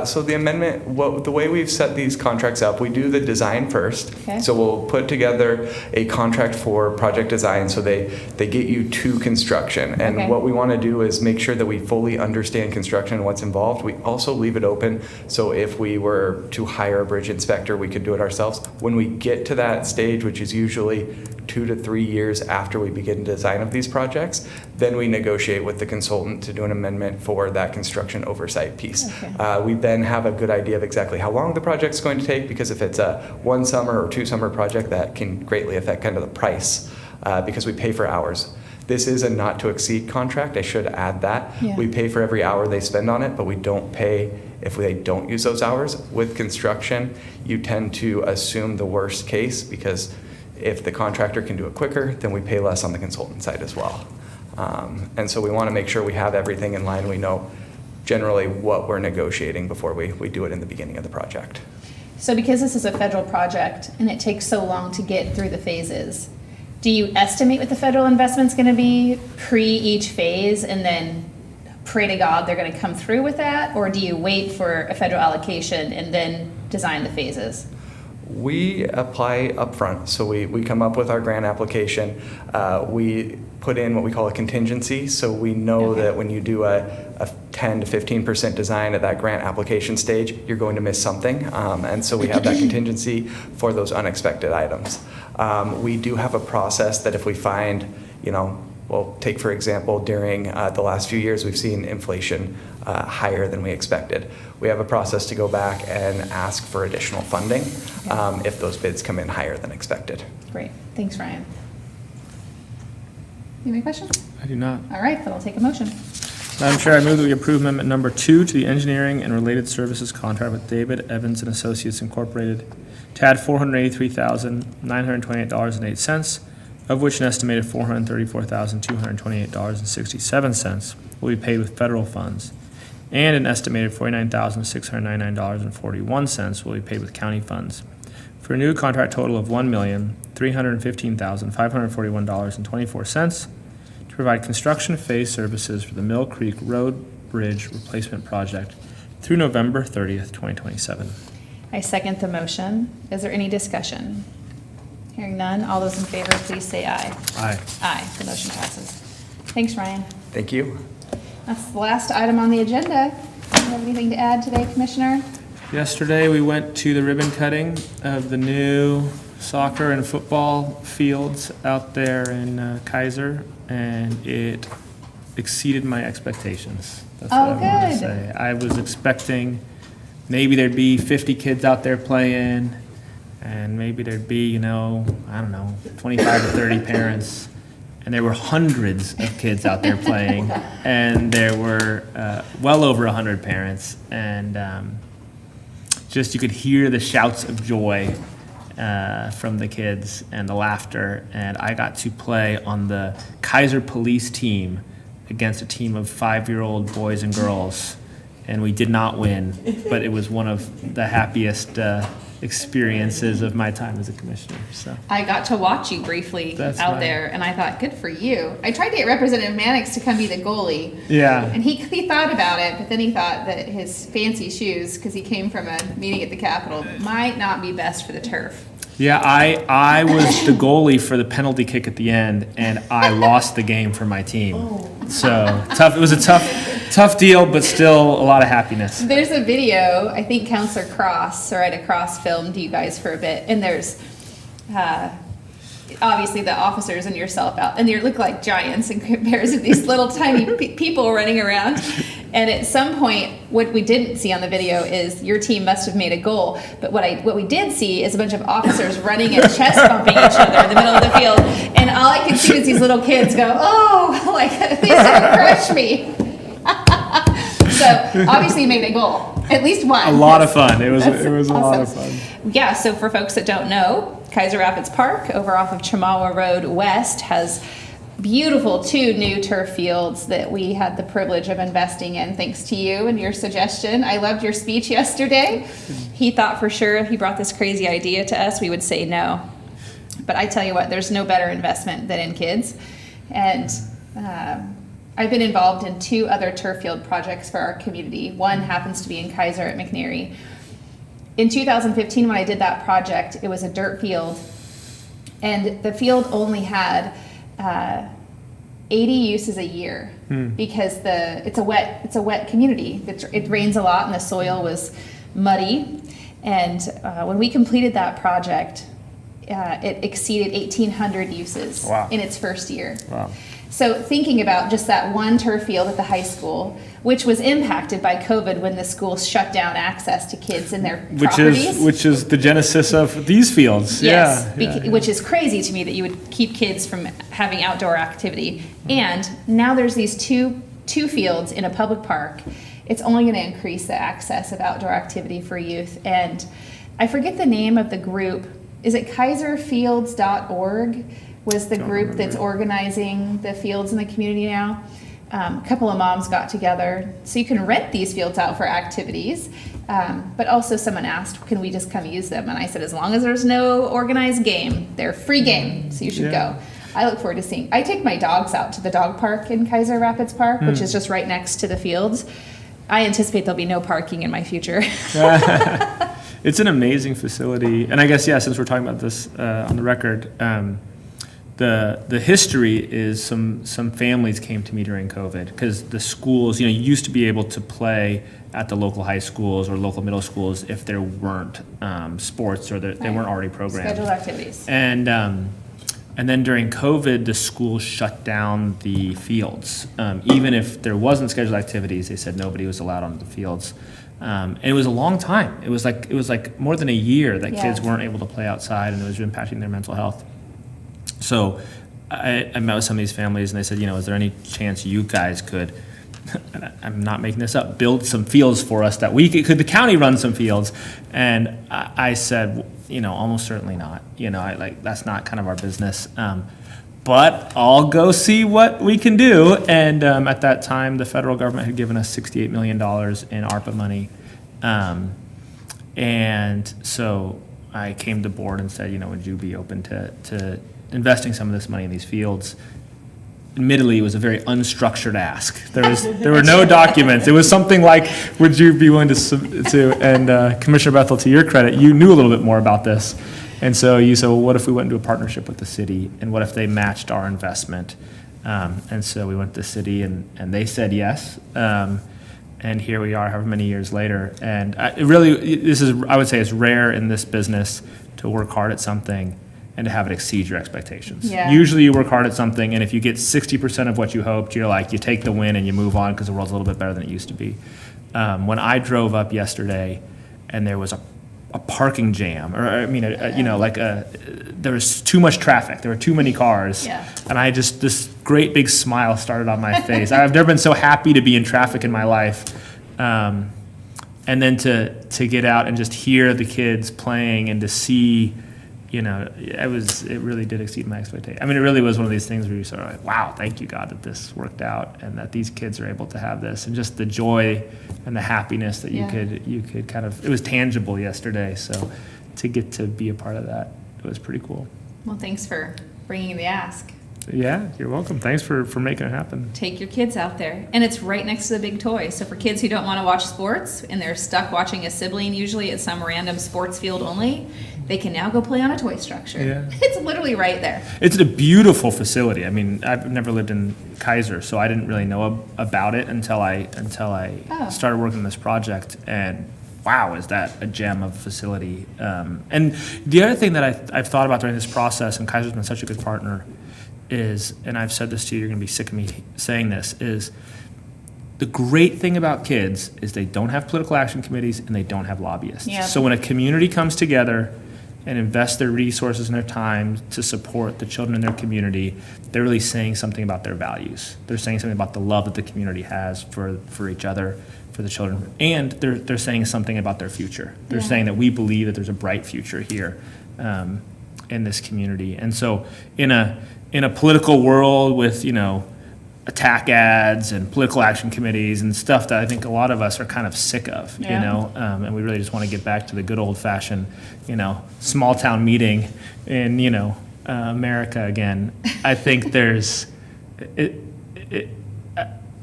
So the amendment, the way we've set these contracts up, we do the design first. Okay. So we'll put together a contract for project design so they get you to construction. And Okay. what we want to do is make sure that we fully understand construction and what's involved. We also leave it open so if we were to hire a bridge inspector, we could do it ourselves. When we get to that stage, which is usually 2 to 3 years after we begin design of these projects, then we negotiate with the consultant to do an amendment for that construction oversight piece. Okay. We then have a good idea of exactly how long the project's going to take, because if it's a 1 summer or 2 summer project, that can greatly affect kind of the price because we pay for hours. This is a not to exceed contract. I should add that. Yeah. We pay for every hour they spend on it, but we don't pay if they don't use those hours. With construction, you tend to assume the worst case because if the contractor can do it quicker, then we pay less on the consultant side as well. And so we want to make sure we have everything in line. We know generally what we're negotiating before we do it in the beginning of the project. So because this is a federal project and it takes so long to get through the phases, do you estimate what the federal investment's going to be pre each phase and then pray to God they're going to come through with that? Or do you wait for a federal allocation and then design the phases? We apply upfront. So we come up with our grant application. We put in what we call a contingency. So we know that when you do a 10 to 15% design at that grant application stage, you're going to miss something. And so we have that contingency for those unexpected items. We do have a process that if we find, well, take for example, during the last few years, we've seen inflation higher than we expected. We have a process to go back and ask for additional funding if those bids come in higher than expected. Great. Thanks, Ryan. You have any questions? I do not. All right, then I'll take a motion. Madam Chair, I move that we approve amendment number 2 to the engineering and related services contract with David Evans and Associates Incorporated to add $483,928.08, of which an estimated $434,228.67 will be paid with federal funds, and an estimated $49,699.41 will be paid with county funds, for a new contract total of $1,315,541.24 to provide construction phase services for the Mill Creek Road Bridge Replacement Project through November 30th, 2027. I second the motion. Is there any discussion? Hearing none, all those in favor, please say aye. Aye. Aye, the motion passes. Thanks, Ryan. Thank you. That's the last item on the agenda. Do you have anything to add today, Commissioner? Yesterday, we went to the ribbon cutting of the new soccer and football fields out there in Kaiser, and it exceeded my expectations. That's what I wanted to say. I was expecting maybe there'd be 50 kids out there playing, and maybe there'd be, I don't know, 25 to 30 parents. And there were hundreds of kids out there playing, and there were well over 100 parents, and just you could hear the shouts of joy from the kids and the laughter. And I got to play on the Kaiser police team against a team of 5-year-old boys and girls, and we did not win, but it was one of the happiest experiences of my time as a commissioner. So I got to watch you briefly That's out right. there, and I thought, good for you. I tried to get Representative Mannix to come be the goalie. yeah, And he thought about it, but then he thought that his fancy shoes, because he came from a meeting at the Capitol, might not be best for the turf. yeah. I was the goalie for the penalty kick at the end, and I lost the game for my team. So tough. It was a tough deal, but still a lot of happiness. There's a video, I think Counselor Cross, Soraya Cross, filmed you guys for a bit, and there's obviously the officers and yourself out, and you look like giants in comparison to these little tiny people running around. And at some point, what we didn't see on the video is your team must have made a goal. But what we did see is a bunch of officers running and chest bumping each other in the middle of the field. And all I could see was these little kids go, oh, like, please don't crush me. So obviously you made a goal, at least one. A lot of fun. It was That's a lot of awesome. fun. Yeah, so for folks that don't know, Kaiser Rapids Park over off of Chemawa Road West has beautiful 2 new turf fields that we had the privilege of investing in thanks to you and your suggestion. I loved your speech yesterday. He thought for sure if he brought this crazy idea to us, we would say no. But I tell you what, there's no better investment than in kids. And I've been involved in 2 other turf field projects for our community. One happens to be in Kaiser at McNary. In 2015, when I did that project, it was a dirt field, and the field only had 80 uses a year because it's a wet community. It rains a lot, and the soil was muddy. And when we completed that project, it exceeded 1,800 uses in its first year. Wow. So thinking about just that one turf field at the high school, which was impacted by COVID when the school shut down access to kids in their properties. Which is the genesis of these fields. Yes, Yeah. which is crazy to me that you would keep kids from having outdoor activity. And now there's these two fields in a public park. It's only going to increase the access of outdoor activity for youth. And I forget the name of the group. Is it kaiserfields.org? Was the group that's organizing the fields in the community now. A couple of moms got together. So you can rent these fields out for activities. But also someone asked, can we just come use them? And I said, as long as there's no organized game, they're free game, so you should go. I look forward to seeing. I take my dogs out to the dog park in Kaiser Rapids Park, which is just right next to the fields. I anticipate there'll be no parking in my future. It's an amazing facility. And I guess, since we're talking about this on the record, the history is some families came to me during COVID because the schools, you used to be able to play at the local high schools or local middle schools if there weren't sports or they weren't already programmed. Scheduled activities. And then during COVID, the schools shut down the fields. Even if there wasn't scheduled activities, they said nobody was allowed on the fields. And it was a long time. It was like more than a year that kids weren't able to play outside, and it was impacting their mental health. So I met with some of these families, and they said, is there any chance you guys could, and I'm not making this up, build some fields for us that could the county run some fields? And I said, almost certainly not. That's not kind of our business. But I'll go see what we can do. And at that time, the federal government had given us $68 million in ARPA money. And so I came to board and said, would you be open to investing some of this money in these fields? Admittedly, it was a very unstructured ask. There were no documents. It was something like, would you be willing to and Commissioner Bethel, to your credit, you knew a little bit more about this. And so you said, well, what if we went into a partnership with the city, and what if they matched our investment? And so we went to the city, and they said yes. And here we are, however many years later. And I would say, it's rare in this business to work hard at something and to have it exceed your expectations. Yeah. Usually you work hard at something, and if you get 60% of what you hoped, you take the win and you move on because the world's a little bit better than it used to be. When I drove up yesterday and there was a parking jam, or there was too much traffic, there were too many cars, and this great big smile started on my face. I've never been so happy to be in traffic in my life. And then to get out and just hear the kids playing and to see, it really did exceed my expectation. I mean, it really was one of these things where you sort of like, wow, thank you, God, that this worked out and that these kids are able to have this, and just the joy and the happiness that you could kind of, it was tangible yesterday. So to get to be a part of that. It was pretty cool. Well, thanks for bringing the ask. Yeah, you're welcome. Thanks for making it happen. Take your kids out there. And it's right next to the big toy. So for kids who don't want to watch sports and they're stuck watching a sibling usually at some random sports field only, they can now go play on a toy structure. Yeah. It's literally right there. It's a beautiful facility. I mean, I've never lived in Kaiser, so I didn't really know about it until I Oh. started working on this project. And wow, is that a gem of a facility? And the other thing that I've thought about during this process, and Kaiser's been such a good partner, is, and I've said this to you, you're going to be sick of me saying this, is the great thing about kids is they don't have political action committees and they don't have lobbyists. Yep. So when a community comes together and invests their resources and their time to support the children in their community, they're really saying something about their values. They're saying something about the love that the community has for each other, for the children, and they're saying something about their future. They're Yeah. saying that we believe that there's a bright future here in this community. And so in a political world with, attack ads and political action committees and stuff that I think a lot of us are kind of sick of, Yeah. and we really just want to get back to the good old fashioned, small town meeting in, America again. I think there's,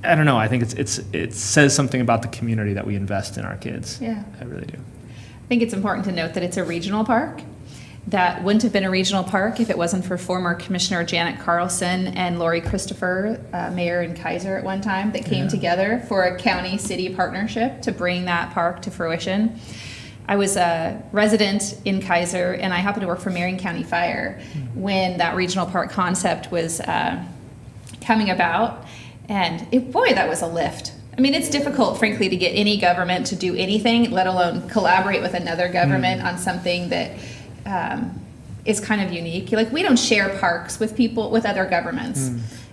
I don't know, I think it says something about the community that we invest in our kids. Yeah. I really do. I think it's important to note that it's a regional park. That wouldn't have been a regional park if it wasn't for former Commissioner Janet Carlson and Lori Christopher, mayor in Kaiser at one time, that came together for a county-city partnership to bring that park to fruition. I was a resident in Kaiser, and I happened to work for Marion County Fire when that regional park concept was coming about. And boy, that was a lift. I mean, it's difficult, frankly, to get any government to do anything, let alone collaborate with another government on something that is kind of unique. Like, we don't share parks with other governments.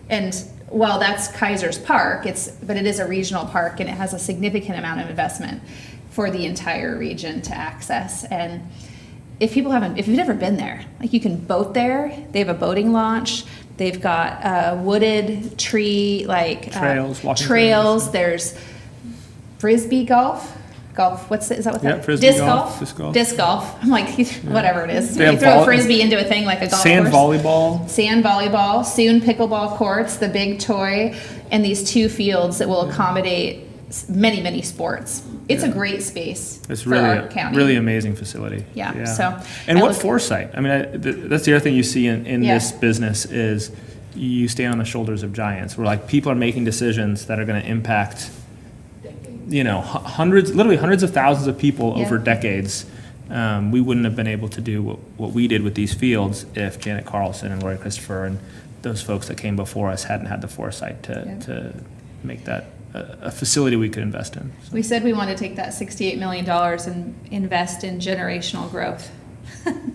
And while that's Kaiser's park, but it is a regional park, and it has a significant amount of investment for the entire region to access. And if you've never been there, like, you can boat there. They have a boating launch. They've got wooded tree, Trails, walking trails. There's frisbee golf. Is that what that is? Frisbee golf. Disc golf. I'm like, whatever it is. They You have throw a frisbee into a thing like a golf sand course. volleyball. Sand volleyball, soon pickleball courts, the big toy, and these 2 fields that will accommodate many, many sports. It's a great space It's for really our a county. really amazing facility. Yeah, so and I what look- foresight. I mean, that's the other thing you see in Yeah. this business is you stand on the shoulders of giants. Where, like, people are making decisions that are going to impact, literally hundreds of thousands of people Yeah. over decades. We wouldn't have been able to do what we did with these fields if Janet Carlson and Lori Christopher and those folks that came before us hadn't had the foresight to make that a facility we could invest in. We said we want to take that $68 million and invest in generational growth.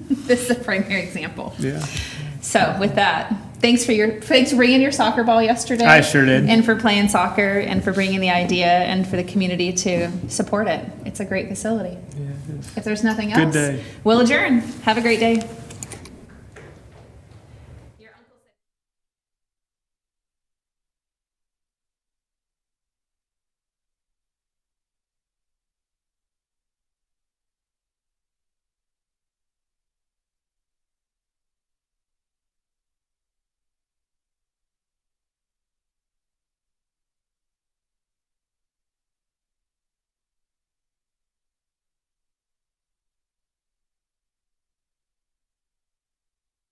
This is a primary example. Yeah. So with that, thanks for bringing your soccer ball yesterday. I sure did. And for playing soccer, and for bringing the idea, and for the community to support it. It's a great facility. Yeah, it is. If there's nothing Good else, day. we'll adjourn. Have a great day.